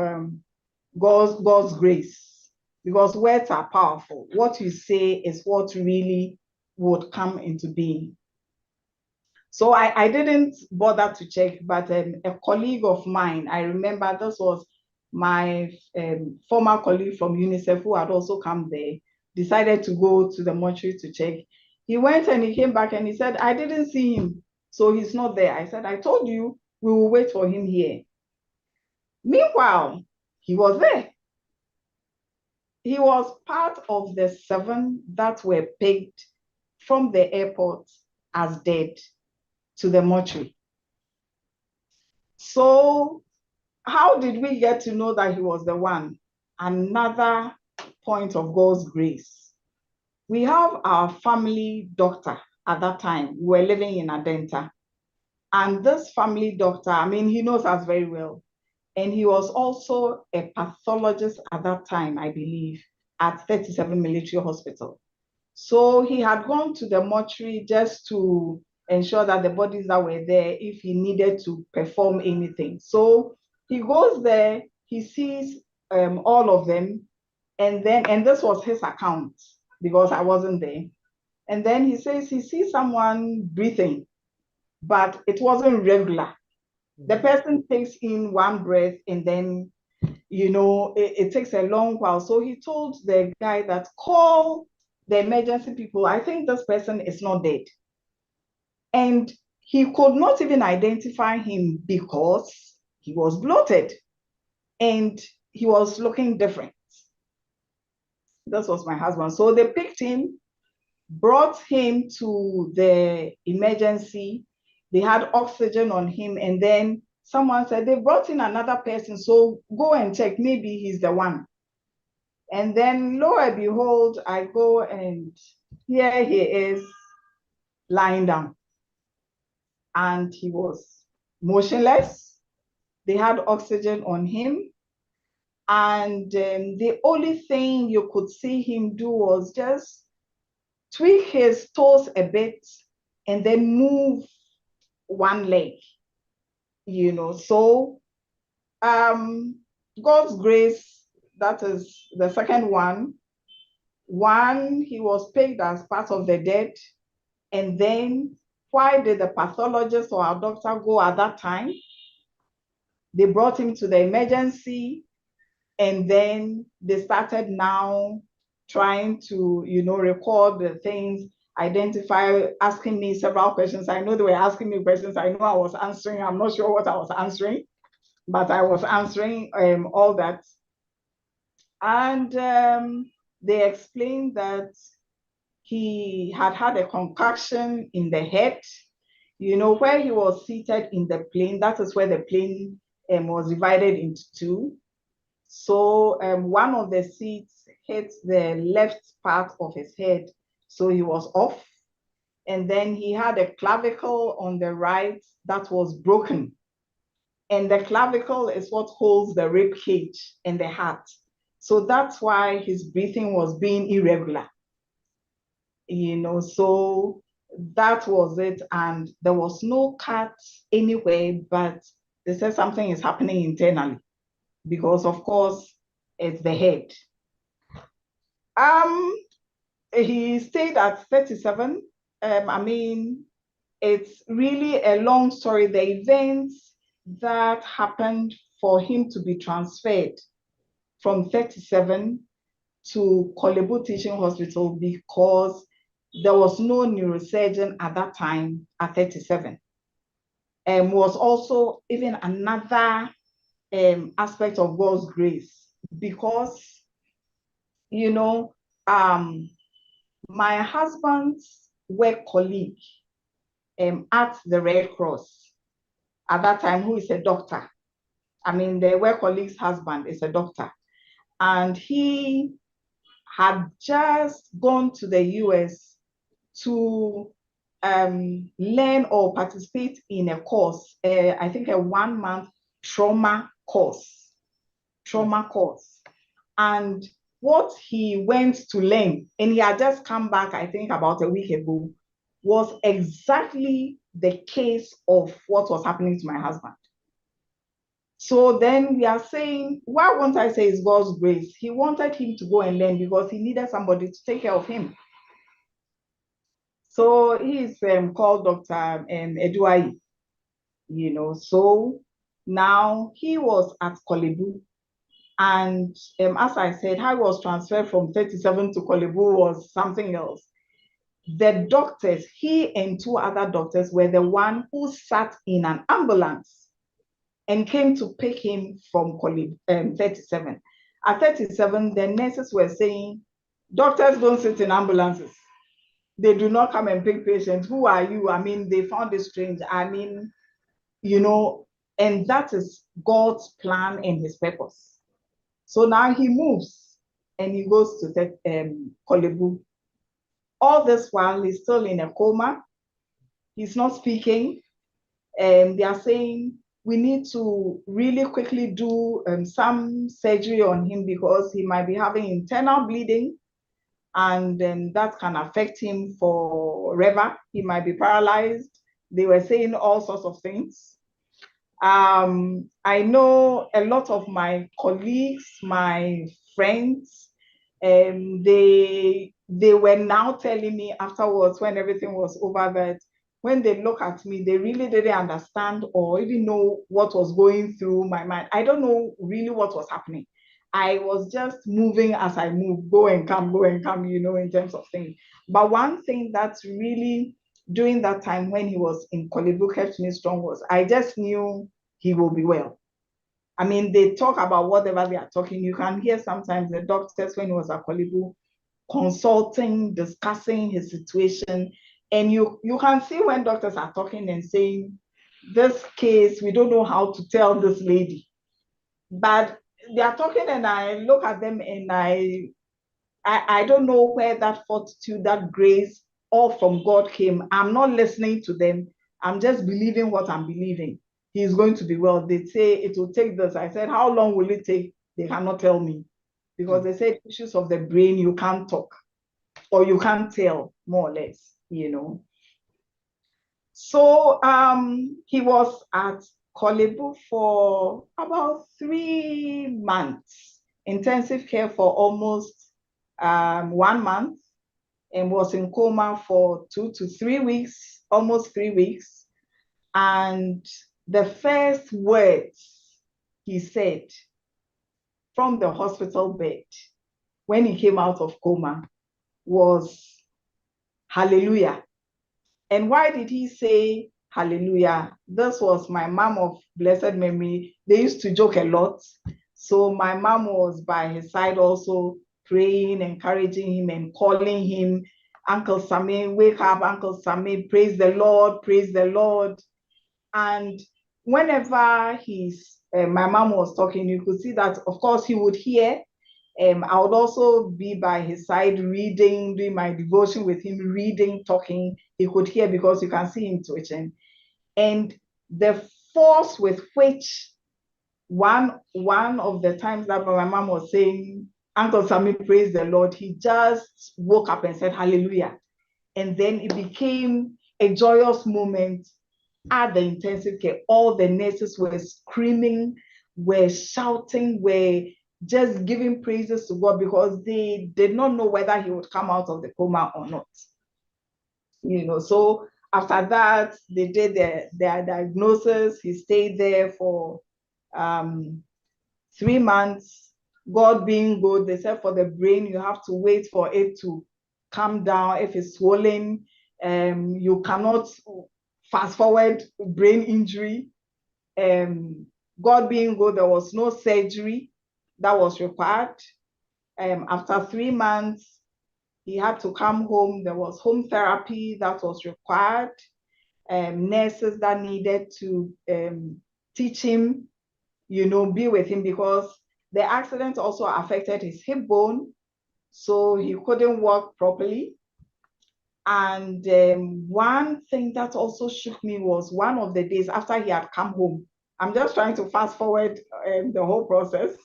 God's grace, because words are powerful. What you say is what really would come into being. So I didn't bother to check, but a colleague of mine, I remember this was my former colleague from UNICEF, who had also come there, decided to go to the mortuary to check. He went and he came back and he said, I didn't see him, so he's not there. I said, I told you we will wait for him here. Meanwhile, he was there. He was part of the 7 that were picked from the airport as dead to the mortuary. So how did we get to know that he was the one? Another point of God's grace. We have our family doctor at that time. We were living in Adenta. And this family doctor, he knows us very well. And he was also a pathologist at that time, I believe, at 37 Military Hospital. So he had gone to the mortuary just to ensure that the bodies that were there, if he needed to perform anything. So he goes there, he sees all of them, and this was his account, because I wasn't there. And then he says he sees someone breathing, but it wasn't regular. The person takes in one breath, and then it takes a long while. So he told the guy that, call the emergency people. I think this person is not dead. And he could not even identify him, because he was bloated and he was looking different. This was my husband. So they picked him, brought him to the emergency. They had oxygen on him, and then someone said they brought in another person, so go and check, maybe he's the one. And then lo and behold, I go, and here he is lying down. And he was motionless. They had oxygen on him. And the only thing you could see him do was just tweak his toes a bit and then move one leg, So God's grace, that is the second one. One, he was picked as part of the dead. And then why did the pathologist or our doctor go at that time? They brought him to the emergency, and then they started now trying to, record the things, identify, asking me several questions. I know they were asking me questions. I know I was answering. I'm not sure what I was answering, but I was answering all that. And they explained that he had a concussion in the head. Where he was seated in the plane, that is where the plane was divided into two. So one of the seats hit the left part of his head, so he was off. And then he had a clavicle on the right that was broken. And the clavicle is what holds the rib cage and the heart. So that's why his breathing was being irregular. So that was it. And there was no cut anywhere, but they said something is happening internally because, of course, it's the head. He stayed at 37. It's really a long story. The events that happened for him to be transferred from 37 to Kolebu Teaching Hospital because there was no neurosurgeon at that time at 37. Was also even another aspect of God's grace because, my husband's work colleague at the Red Cross at that time, who is a doctor. The work colleague's husband is a doctor. And he had just gone to the US to learn or participate in a course, I think a 1-month trauma course. And what he went to learn, and he had just come back, I think about a week ago, was exactly the case of what was happening to my husband. So then we are saying, why won't I say it's God's grace? He wanted him to go and learn because he needed somebody to take care of him. So he is called Dr. Adjoa, So now he was at Kolebu. And as I said, how I was transferred from 37 to Kolebu was something else. The doctors, he and 2 other doctors, were the one who sat in an ambulance and came to pick him from Kolebu 37. At 37, the nurses were saying, doctors don't sit in ambulances. They do not come and pick patients. Who are you? They found it strange. And that is God's plan and his purpose. So now he moves and he goes to Kolebu. All this while, he's still in a coma. He's not speaking. They are saying, we need to really quickly do some surgery on him because he might be having internal bleeding, and then that can affect him forever. He might be paralyzed. They were saying all sorts of things. I know a lot of my colleagues, my friends, they were now telling me afterwards, when everything was over, that when they look at me, they really didn't understand or even know what was going through my mind. I don't know really what was happening. I was just moving as I move, go and come, in terms of things. But one thing that's really, during that time when he was in Kolebu, kept me strong was I just knew he will be well. They talk about whatever they are talking. You can hear sometimes the doctors, when he was at Kolebu, consulting, discussing his situation. And you can see when doctors are talking and saying, this case, we don't know how to tell this lady. But they are talking and I look at them and I don't know where that fortitude, that grace, all from God came. I'm not listening to them. I'm just believing what I'm believing. he's going to be well. They say it will take this. I said, how long will it take? They cannot tell me, because they said issues of the brain, you can't talk or you can't tell, more or less, you know. So he was at Kolebu for about 3 months, intensive care for almost 1 month, and was in coma for 2 to 3 weeks, almost 3 weeks. And the first words he said from the hospital bed when he came out of coma was hallelujah. And why did he say hallelujah? This was my mom of blessed memory. They used to joke a lot. So my mom was by his side also, praying, encouraging him and calling him, Uncle Sammy, wake up, Uncle Sammy, praise the Lord, praise the Lord. And whenever my mom was talking, you could see that, of course, he would hear. I would also be by his side reading, doing my devotion with him, reading, talking. He could hear because you can see him twitching. And the force with which one of the times that my mom was saying, Uncle Sammy, praise the Lord, he just woke up and said, hallelujah. And then it became a joyous moment at the intensive care. All the nurses were screaming, were shouting, were just giving praises to God, because they did not know whether he would come out of the coma or not. You know, so after that, they did their diagnosis. He stayed there for 3 months. God being good, they said for the brain, you have to wait for it to calm down. If it's swollen, you cannot fast forward brain injury. God being good, there was no surgery that was required. After 3 months, he had to come home. There was home therapy that was required. Nurses that needed to teach him, you know, be with him, because the accident also affected his hip bone, so he couldn't walk properly. And one thing that also shook me was one of the days after he had come home. I'm just trying to fast forward the whole process.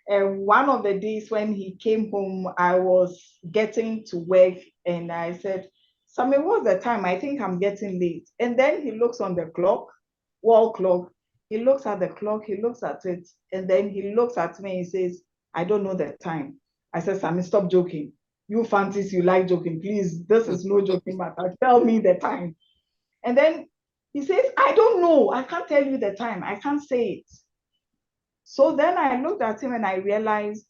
One of the days when he came home, I was getting to work and I said, Sammy, what's the time? I think I'm getting late. And then he looks on the clock, wall clock. He looks at the clock, he looks at it, and then he looks at me and he says, I don't know the time. I said, Sammy, stop joking. You fancies, you like joking. Please, this is no joking matter. Tell me the time. And then he says, I don't know. I can't tell you the time. I can't say it. So then I looked at him and I realized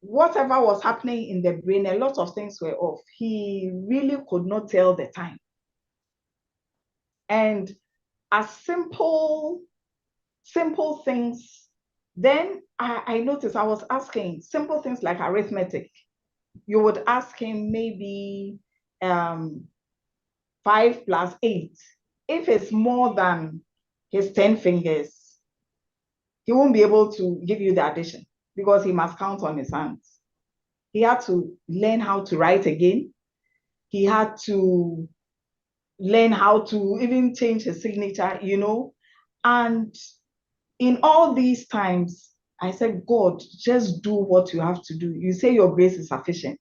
whatever was happening in the brain, a lot of things were off. He really could not tell the time. And as simple things, then I noticed I was asking simple things like arithmetic. You would ask him maybe 5 plus 8. If it's more than his 10 fingers, he won't be able to give you the addition because he must count on his hands. He had to learn how to write again. He had to learn how to even change his signature, you know. And in all these times, I said, God, just do what you have to do. You say your grace is sufficient.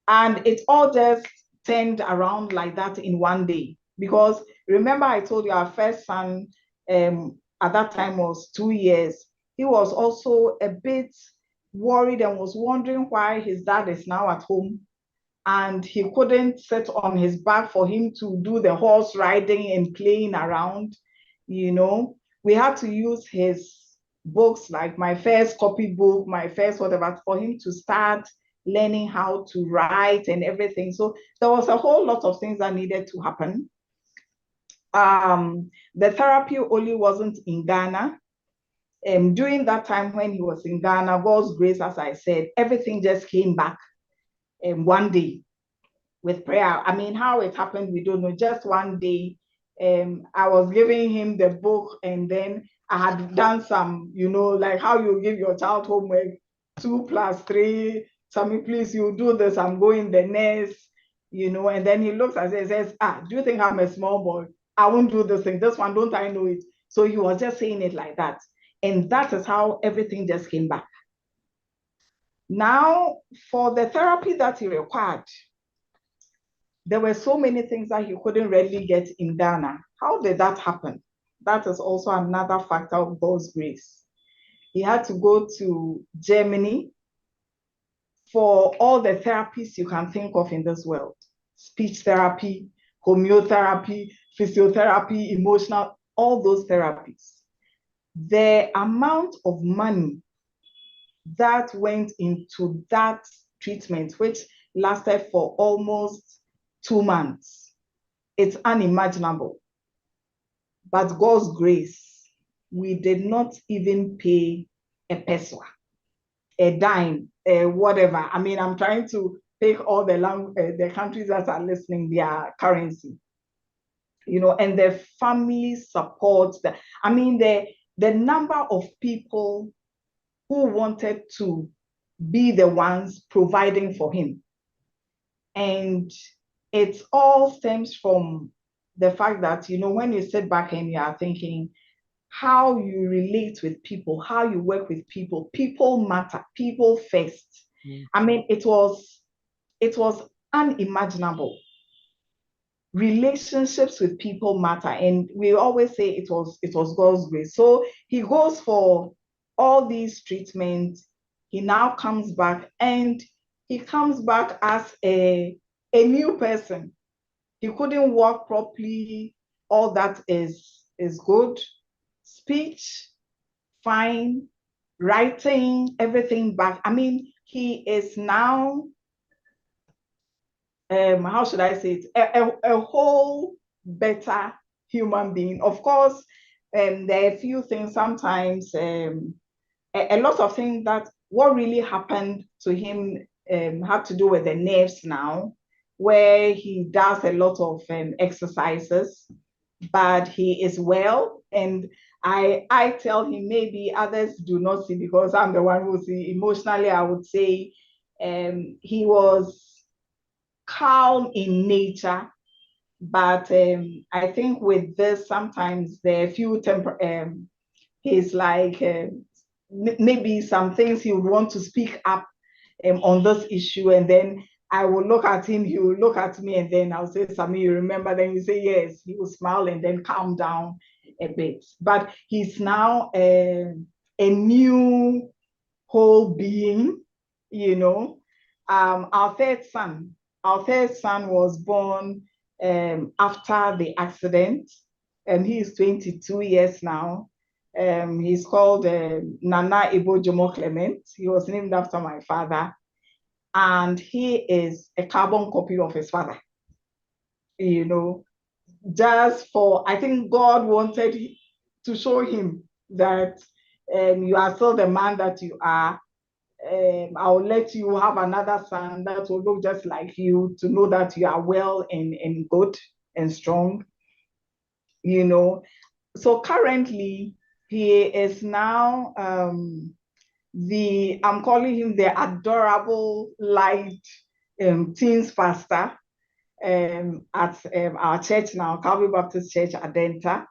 And it all just turned around like that in one day. Because remember, I told you our first son at that time was 2 years. He was also a bit worried and was wondering why his dad is now at home. And he couldn't sit on his back for him to do the horse riding and playing around, you know. We had to use his books, like my first copybook, my first whatever, for him to start learning how to write and everything. So there was a whole lot of things that needed to happen. The therapy only wasn't in Ghana. During that time when he was in Ghana, God's grace, as I said, everything just came back one day with prayer. I mean, how it happened, we don't know. Just one day, I was giving him the book, and then I had done some, you know, like how you give your child homework, 2 plus 3. Sammy, please, you do this. I'm going the nest, you know. And then he looks at it and says, do you think I'm a small boy? I won't do this thing. This one, don't I know it? So he was just saying it like that. And that is how everything just came back. Now, for the therapy that he required, there were so many things that he couldn't readily get in Ghana. How did that happen? That is also another factor of God's grace. He had to go to Germany for all the therapies you can think of in this world: speech therapy, homeotherapy, physiotherapy, emotional, all those therapies. The amount of money that went into that treatment, which lasted for almost 2 months, it's unimaginable. But God's grace, we did not even pay a peso, a dime, whatever. I mean, I'm trying to take all the countries that are listening, their currency, and the family support. I mean, the number of people who wanted to be the ones providing for him. And it all stems from the fact that, when you sit back and you are thinking how you relate with people, how you work with people, people matter, people first. I mean, it was unimaginable. Relationships with people matter, and we always say it was God's grace. So he goes for all these treatments. He now comes back, and he comes back as a new person. He couldn't walk properly. All that is good. Speech, fine. Writing, everything back. I mean, he is now, how should I say it, a whole better human being. Of course, there are a few things sometimes, a lot of things that what really happened to him had to do with the nerves now, where he does a lot of exercises, but he is well. And I tell him, maybe others do not see because I'm the one who see. Emotionally, I would say he was calm in nature, but I think with this, sometimes there are a few he's like, maybe some things he would want to speak up on this issue, and then I will look at him, he will look at me, and then I'll say, Sammy, you remember? Then you say, yes. He will smile and then calm down a bit. But he's now a new whole being, Our third son was born after the accident, and he is 22 years now. He's called Nana Adjoa Clement. He was named after my father, and he is a carbon copy of his father. Just for, I think God wanted to show him that you are still the man that you are. I'll let you have another son that will look just like you, to know that you are well and good and strong. So currently he is now I'm calling him the adorable light teens pastor at our church now, Calvary Baptist Church, Adenta.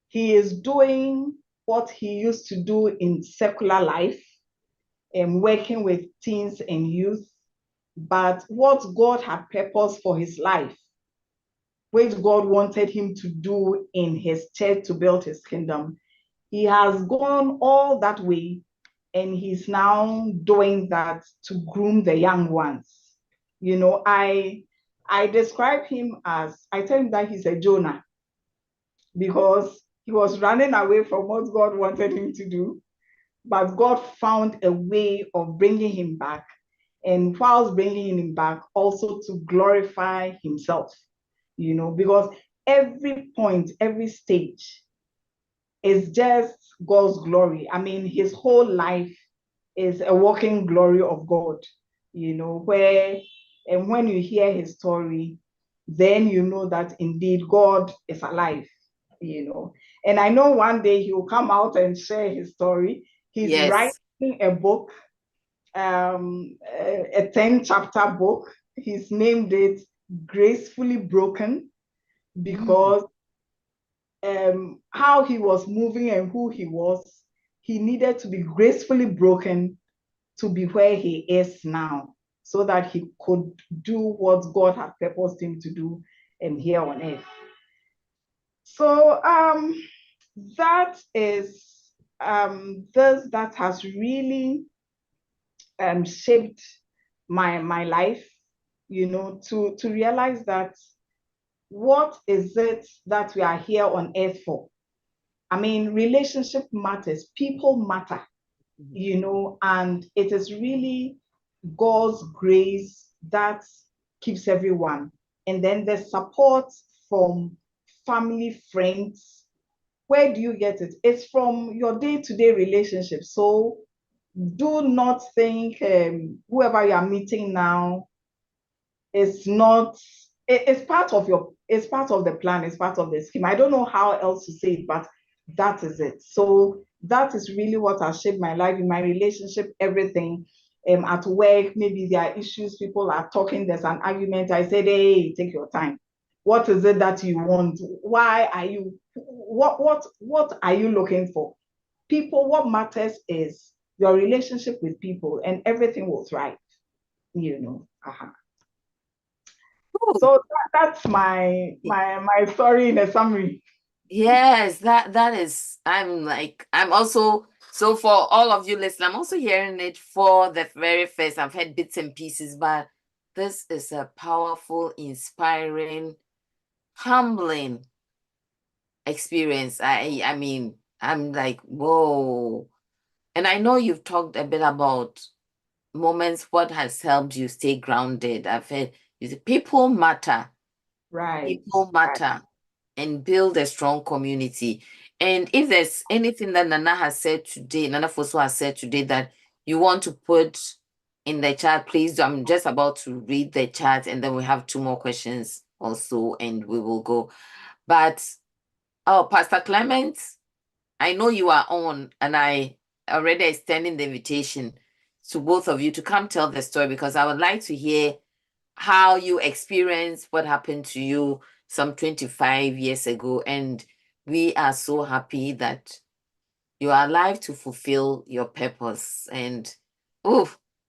He is doing what he used to do in secular life, working with teens and youth, but what God had purposed for his life, which God wanted him to do in his church to build his kingdom, he has gone all that way, and he's now doing that to groom the young ones. I describe him as, I tell him that he's a Jonah, because he was running away from what God wanted him to do, but God found a way of bringing him back, and whilst bringing him back, also to glorify himself, because every point, every stage is just God's glory. I mean, his whole life is a walking glory of God, where, and when you hear his story, then you know that indeed God is alive, And I know one day he will come out and share his story. He's Yes. writing a book, a 10-chapter book. He's named it Gracefully Broken. because how he was moving and who he was, he needed to be gracefully broken to be where he is now, so that he could do what God had purposed him to do and here on earth. So that is this that has really shaped my life, to realize that what is it that we are here on earth for? I mean, relationship matters, people matter, and it is really God's grace that keeps everyone. And then the support from family, friends. Where do you get it? It's from your day-to-day relationship. So do not think whoever you are meeting now is not, it's part of it's part of the plan, it's part of the scheme. I don't know how else to say it, but that is it. So that is really what has shaped my life, in my relationship, everything. At work, maybe there are issues, people are talking, there's an argument. I said, hey, take your time. What is it that you want? Why are you, what are you looking for? People, what matters is your relationship with people, and everything will thrive, So that's my story in a summary. Yes, that is, I'm also, so for all of you listening, I'm also hearing it for the very first. I've heard bits and pieces, but this is a powerful, inspiring, humbling experience. I mean, I'm like, whoa. And I know you've talked a bit about moments, what has helped you stay grounded. I've heard you say people matter. Right. People matter, and build a strong community. And if there's anything that Nana has said today, Nana Fosua has said today that you want to put in the chat, please do. I'm just about to read the chat, and then we have 2 more questions also, and we will go. But, oh, Pastor Clement, I know you are on, and I already extending the invitation to both of you to come tell the story, because I would like to hear how you experienced what happened to you some 25 years ago. And we are so happy that you are alive to fulfill your purpose. And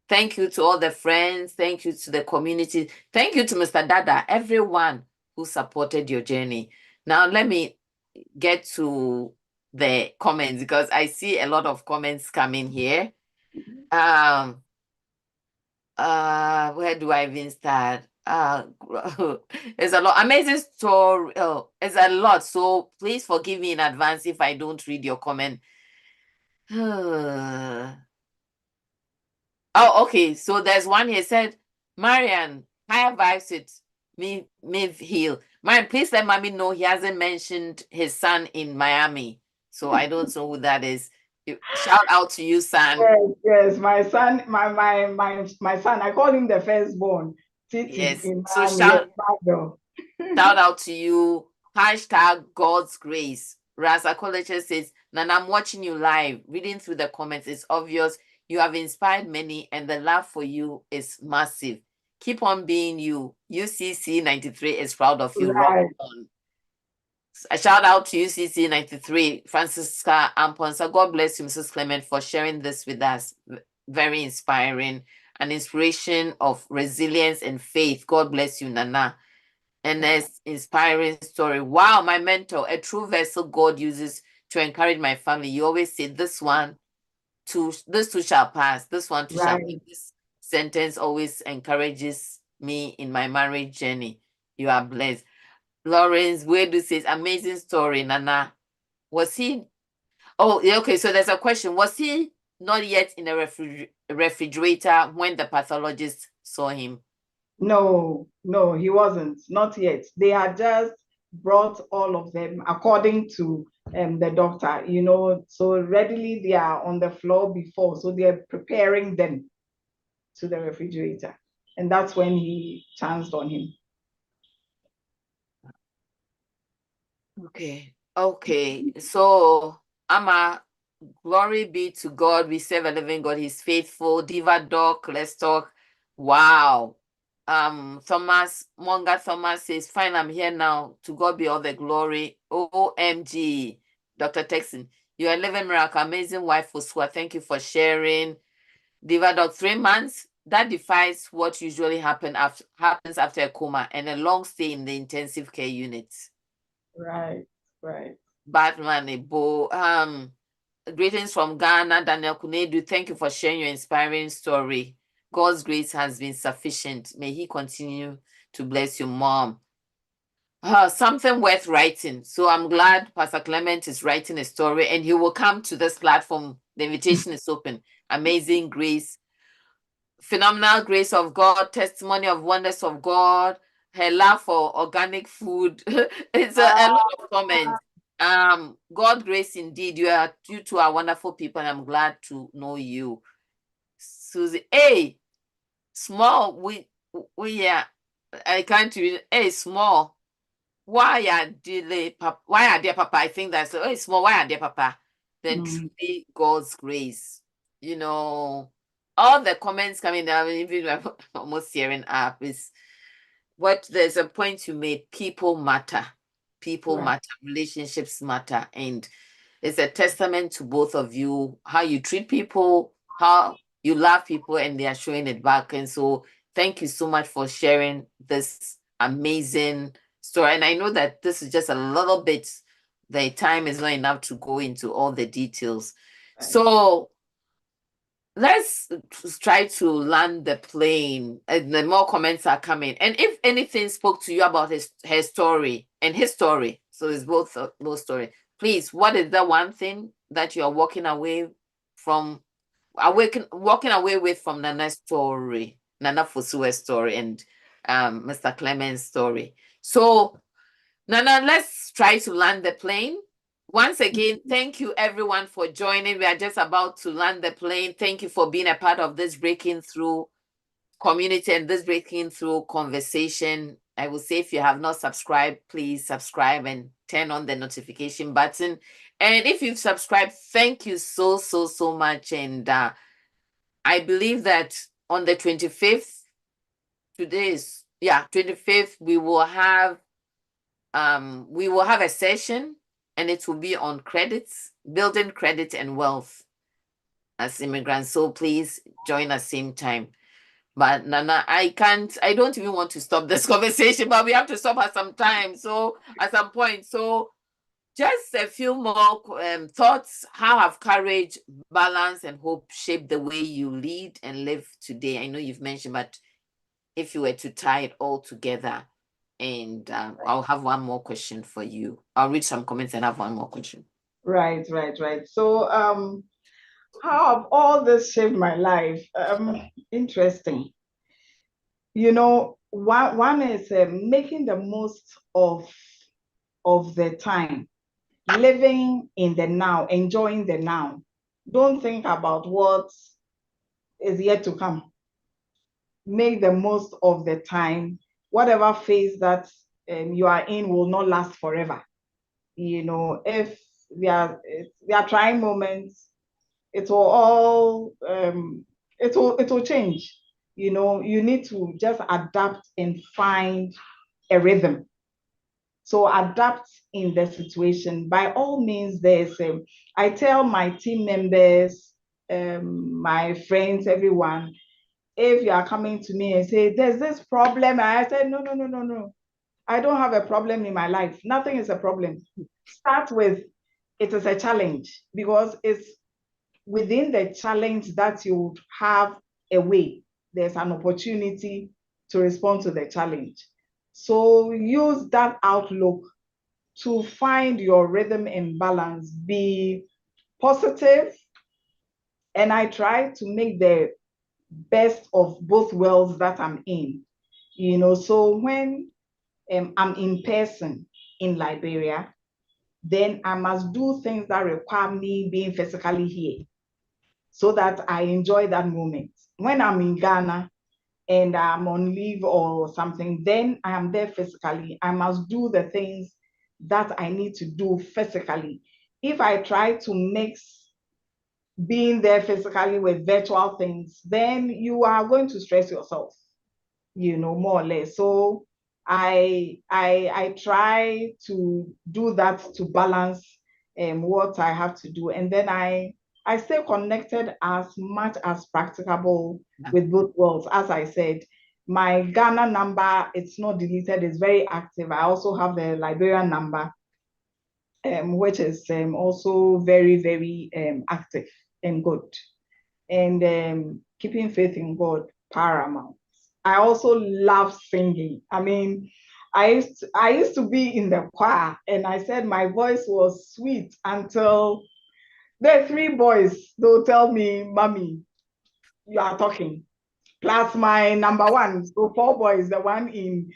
thank you to all the friends. Thank you to the community. Thank you to Mr. Dada, everyone who supported your journey. Now, let me get to the comments, because I see a lot of comments coming here. Where do I even start? It's a lot. Amazing story. Oh, it's a lot. So please forgive me in advance if I don't read your comment. Oh, okay. So there's one here said, Marian, higher vibes it. Me heal. Marian, please let mommy know he hasn't mentioned his son in Miami. So I don't know who that is. Shout out to you, son. Yes, my son, my son, I call him the firstborn. Titi Yes. in So Miami. Yes, shout out to you. Hashtag God's grace. Rasa College says, Nana, I'm watching you live, reading through the comments. It's obvious you have inspired many, and the love for you is massive. Keep on being you. UCC 93 is proud of you. Rock right. on. A shout out to UCC 93, Francisca Amponsa. God bless you, Mrs. Clement, for sharing this with us. Very inspiring, an inspiration of resilience and faith. God bless you, Nana. And this inspiring story. Wow, my mentor, a true vessel God uses to encourage my family. You always say this too shall pass. This one too shall pass. This sentence always encourages me in my marriage journey. You are blessed. Lawrence Wedu says, amazing story, Nana. Was he? Oh, okay. So there's a question. Was he not yet in a refrigerator when the pathologist saw him? No, he wasn't. Not yet. They had just brought all of them according to the doctor, so readily they are on the floor before. So they're preparing them to the refrigerator. And that's when he chanced on him. Okay. So, Amma, glory be to God. We serve a living God. He's faithful. Diva Doc, let's talk. Wow. Thomas Monga Thomas says, fine, I'm here now. To God be all the glory. OMG. Dr. Texan, you are a living miracle. Amazing wife, Fosua. Thank you for sharing. Diva Doc, 3 months. That defies what usually happens after a coma and a long stay in the intensive care unit. Right. Batman Ebo. Greetings from Ghana, Daniel Kunedu. Thank you for sharing your inspiring story. God's grace has been sufficient. May He continue to bless your mom. Something worth writing. So I'm glad Pastor Clement is writing a story and he will come to this platform. The invitation is open. Amazing grace, phenomenal grace of God, testimony of wonders of God, her love for organic food. It's a lot of comments. God grace indeed. You two are wonderful people, and I'm glad to know you. Susie, hey, small, we yeah, I can't read. Hey, small. Why are dear Papa? I think that's small. Why are dear Papa? Then truly God's grace. You know, all the comments coming down, even almost tearing up, is what there's a point you made. People matter. People matter. Relationships matter. And it's a testament to both of you, how you treat people, how you love people, and they are showing it back. And so thank you so much for sharing this amazing story. And I know that this is just a little bit, the time is not enough to go into all the details. So let's try to land the plane. And the more comments are coming. And if anything spoke to you about her story and his story, so it's both those stories. Please, what is the one thing that you are walking away from, walking away with from Nana's story, Nana Fosua's story, and Mr. Clement's story? So, Nana, let's try to land the plane. Once again, thank you everyone for joining. We are just about to land the plane. Thank you for being a part of this breaking through community and this breaking through conversation. I will say, if you have not subscribed, please subscribe and turn on the notification button. And if you've subscribed, thank you so much. And I believe that on the 25th, 25th, we will have a session, and it will be on credits, building credit and wealth as immigrants. So please join us same time. But Nana, I don't even want to stop this conversation, but we have to stop at some time. So at some point, so just a few more thoughts. How have courage, balance, and hope shaped the way you lead and live today? I know you've mentioned, but if you were to tie it all together, and I'll have one more question for you. I'll read some comments and have one more question. Right. So, how have all this shaped my life? Interesting. You know, one is making the most of the time, living in the now, enjoying the now. Don't think about what is yet to come. Make the most of the time. Whatever phase that you are in will not last forever. You know, if we are trying moments, it will all it will change. You know, you need to just adapt and find a rhythm. So adapt in the situation. By all means, I tell my team members, my friends, everyone, if you are coming to me and say, there's this problem, I said, no. I don't have a problem in my life. Nothing is a problem. Start with, it is a challenge, because it's within the challenge that you would have a way. There's an opportunity to respond to the challenge. So use that outlook to find your rhythm and balance. Be positive, and I try to make the best of both worlds that I'm in. You know, so when I'm in person in Liberia, then I must do things that require me being physically here, so that I enjoy that moment. When I'm in Ghana and I'm on leave or something, then I am there physically. I must do the things that I need to do physically. If I try to mix being there physically with virtual things, then you are going to stress yourself. more or less. So I try to do that to balance what I have to do. And then I stay connected as much as practicable with both worlds. As I said, my Ghana number, it's not deleted, it's very active. I also have the Liberian number, which is also very, very active and good. And keeping faith in God paramount. I also love singing. I mean, I used to be in the choir, and I said my voice was sweet until the three boys, they'll tell me, Mommy, you are talking. Plus my number one, so four boys, the one in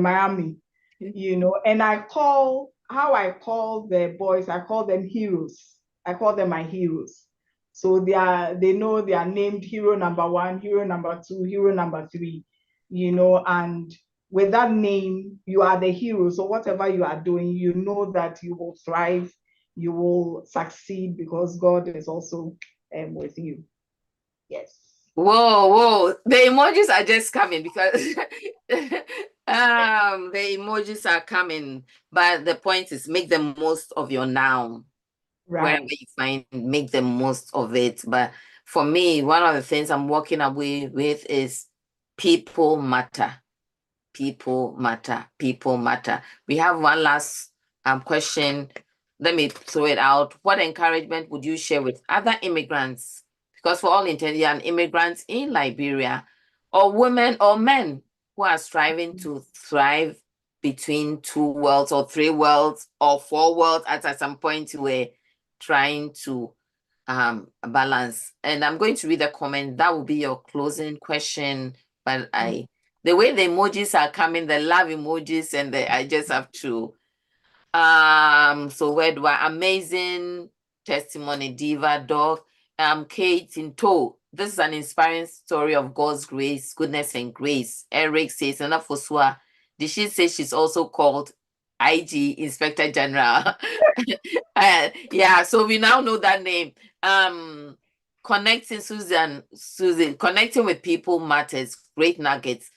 Miami, and I call the boys, I call them heroes. I call them my heroes. So they know they are named hero number one, hero number two, hero number three, and with that name, you are the hero. So whatever you are doing, you know that you will thrive, you will succeed because God is also with you. Yes. Whoa. The emojis are just coming because the emojis are coming. But the point is make the most of your now. Wherever Right. you find, make the most of it. But for me, one of the things I'm walking away with is people matter. People matter. People matter. We have one last question. Let me throw it out. What encouragement would you share with other immigrants? Because for all intents, you are immigrants in Liberia, or women or men who are striving to thrive between two worlds or three worlds or four worlds at some point you were trying to balance. And I'm going to read a comment. That will be your closing question. But the way the emojis are coming, the love emojis, and I just have to so where do I amazing testimony, Diva Dog, Kate in tow. This is an inspiring story of God's grace, goodness, and grace. Eric says, Nana Fosua, did she say she's also called IG Inspector General? Yeah, so we now know that name. Connecting Susan, connecting with people matters. Great nuggets.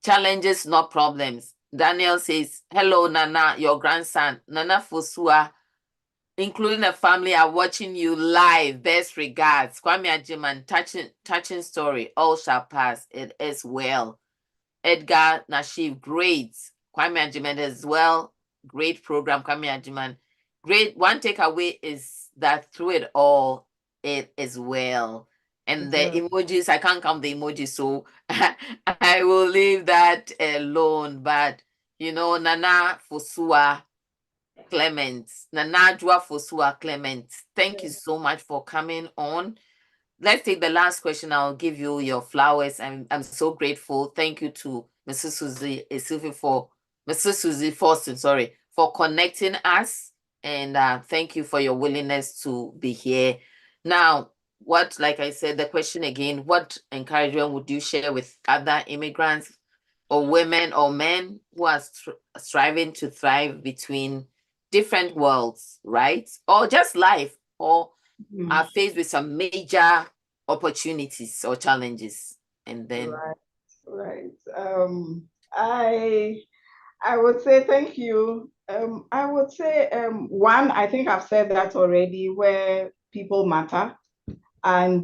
Challenges, not problems. Daniel says, hello, Nana, your grandson, Nana Fosua, including the family, are watching you live. Best regards. Kwame Ajiman, touching story. All shall pass. It is well. Edgar Nashif, great. Kwame Ajiman as well. Great program, Kwame Ajiman. Great. One takeaway is that through it all, it is well. And the emojis, I can't count the emojis, so I will leave that alone. But, Nana Fosua Clement, Nana Adjoa Fosua Clement, thank you so much for coming on. Let's take the last question. I'll give you your flowers. I'm so grateful. Thank you to Mrs. Susie Forson, for connecting us. And thank you for your willingness to be here. Now, like I said, the question again, what encouragement would you share with other immigrants or women or men who are striving to thrive between different worlds, right? Or just life, or are faced with some major opportunities or challenges, and then right. I would say thank you. I would say one, I think I've said that already, where people matter, and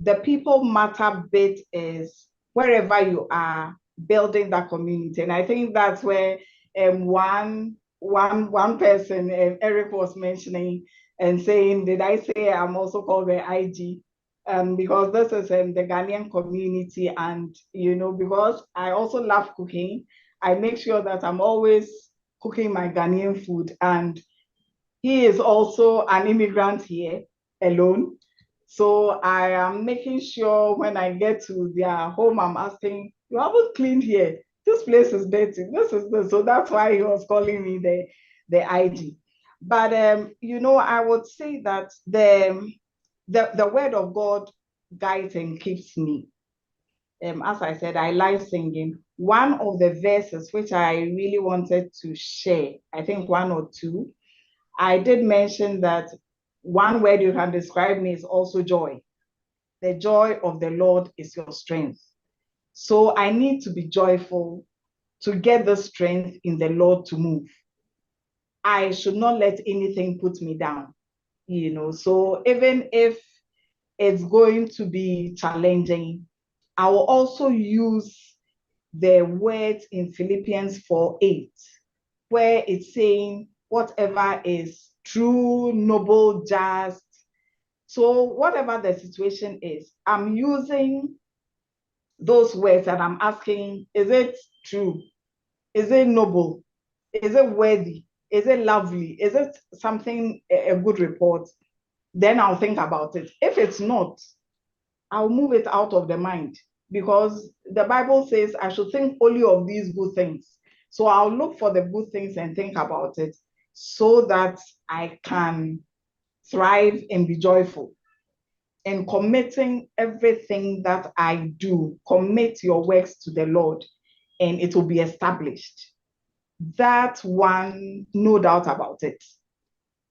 the people matter bit is wherever you are building that community, and I think that's where one person, Eric was mentioning and saying, did I say I'm also called the IG? Because this is the Ghanaian community, and because I also love cooking, I make sure that I'm always cooking my Ghanaian food, and he is also an immigrant here alone. So I am making sure when I get to their home, I'm asking, you haven't cleaned here. This place is dirty. This is this. So that's why he was calling me the IG. But I would say that the word of God guides and keeps me. As I said, I like singing. One of the verses which I really wanted to share, I think one or two, I did mention that one word you can describe me is also joy. the joy of the Lord is your strength. So I need to be joyful to get the strength in the Lord to move. I should not let anything put me down, So even if it's going to be challenging, I will also use the words in Philippians 4:8, where it's saying, whatever is true, noble, just. So whatever the situation is, I'm using those words and I'm asking, is it true? Is it noble? Is it worthy? Is it lovely? Is it something, a good report? Then I'll think about it. If it's not, I'll move it out of the mind, because the Bible says I should think only of these good things. So I'll look for the good things and think about it so that I can thrive and be joyful. And committing everything that I do, commit your works to the Lord, and it will be established. That one, no doubt about it.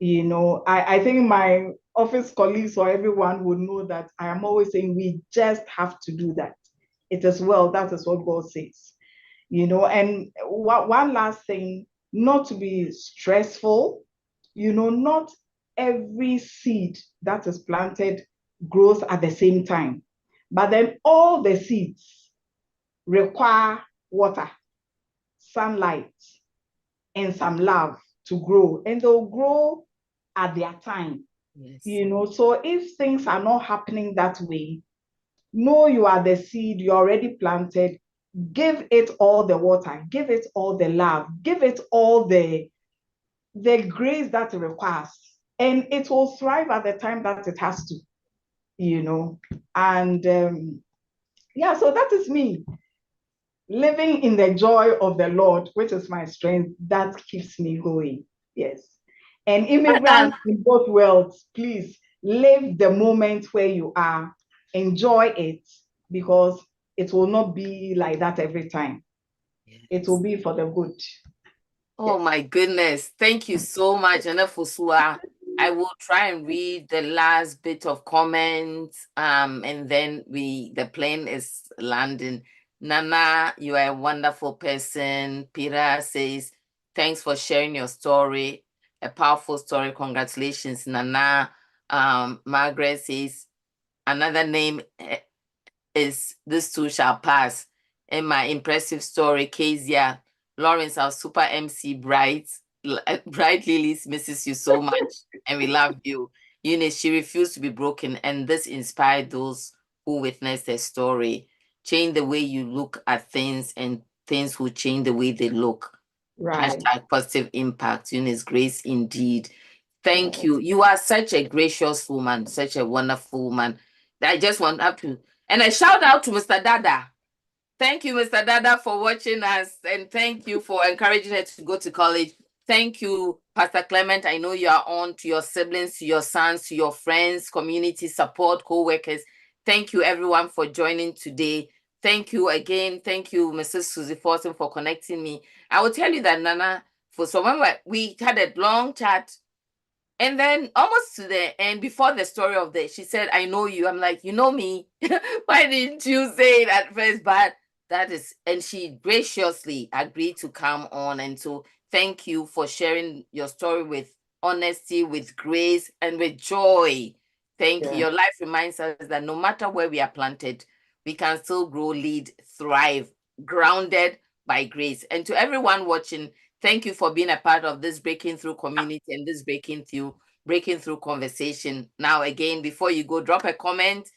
I think my office colleagues or everyone would know that I am always saying we just have to do that. It is well, that is what God says. And one last thing, not to be stressful, not every seed that is planted grows at the same time. But then all the seeds require water, sunlight, and some love to grow. And they'll grow at their time. Yes. So if things are not happening that way, know you are the seed, you're already planted. Give it all the water, give it all the love, give it all the grace that it requires, and it will thrive at the time that it has to, And so that is me living in the joy of the Lord, which is my strength, that keeps me going. Yes. And immigrants in both worlds, please live the moment where you are, enjoy it, because it will not be like that every time. Yes. It will be for the good. Oh, yes. My goodness. Thank you so much, Nana Fosua. I will try and read the last bit of comments, and then the plane is landing. Nana, you are a wonderful person. Peter says, thanks for sharing your story. A powerful story. Congratulations, Nana. Margaret says, another name is This Too Shall Pass. And my impressive story, Kezia. Lawrence, our super MC, Bright Lilies misses you so much, and we love you. Eunice, she refused to be broken, and this inspired those who witnessed her story. Change the way you look at things, and things will change the way they look. Right. #positive impact. Eunice, grace indeed. Thank you. You are such a gracious woman, such a wonderful woman. I just want to, and a shout out to Mr. Dada. Thank you, Mr. Dada, for watching us, and thank you for encouraging her to go to college. Thank you, Pastor Clement. I know you are on, to your siblings, to your sons, to your friends, community support, co-workers. Thank you, everyone, for joining today. Thank you again. Thank you, Mrs. Susie Fortin, for connecting me. I will tell you that, Nana, for someone, we had a long chat, and then almost to the end, before the story of she said, I know you. I'm like, you know me. Why didn't you say it at first? But that is, and she graciously agreed to come on. And so thank you for sharing your story with honesty, with grace, and with joy. Thank you. Your life reminds us that no matter where we are planted, we can still grow, lead, thrive, grounded by grace. And to everyone watching, thank you for being a part of this breaking through community and this breaking through conversation. Now, again, before you go, drop a comment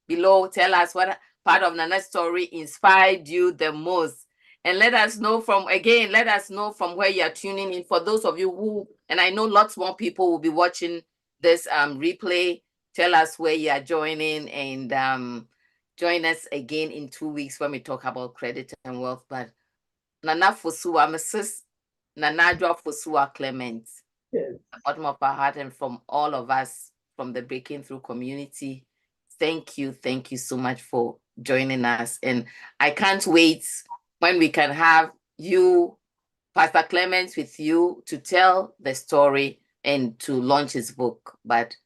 below. Tell us what part of Nana's story inspired you the most. And let us know from where you are tuning in. For those of you who, and I know lots more people will be watching this replay, tell us where you are joining, and join us again in 2 weeks when we talk about credit and wealth. But Nana Fosua, Mrs. Nana Adjoa Fosua Clement, yes. The bottom of our heart, and from all of us from the Breaking Through community, thank you so much for joining us. And I can't wait when we can have you, Pastor Clement, with you to tell the story and to launch his book. But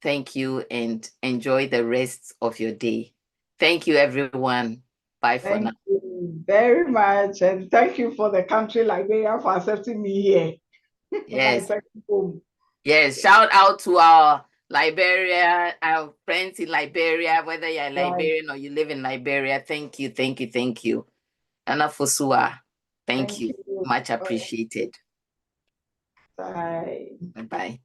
Thank you, and enjoy the rest of your day. Thank you, everyone. Bye for now. Thank you very much. And thank you for the country Liberia for accepting me here. My Yes. second home. Yes. Shout out to our Liberia, our friends in Liberia, whether you're Right. Liberian or you live in Liberia. Thank you. Thank you. Thank you. Nana Fosua, thank Thank you. you. Much appreciated. Bye. Bye-bye.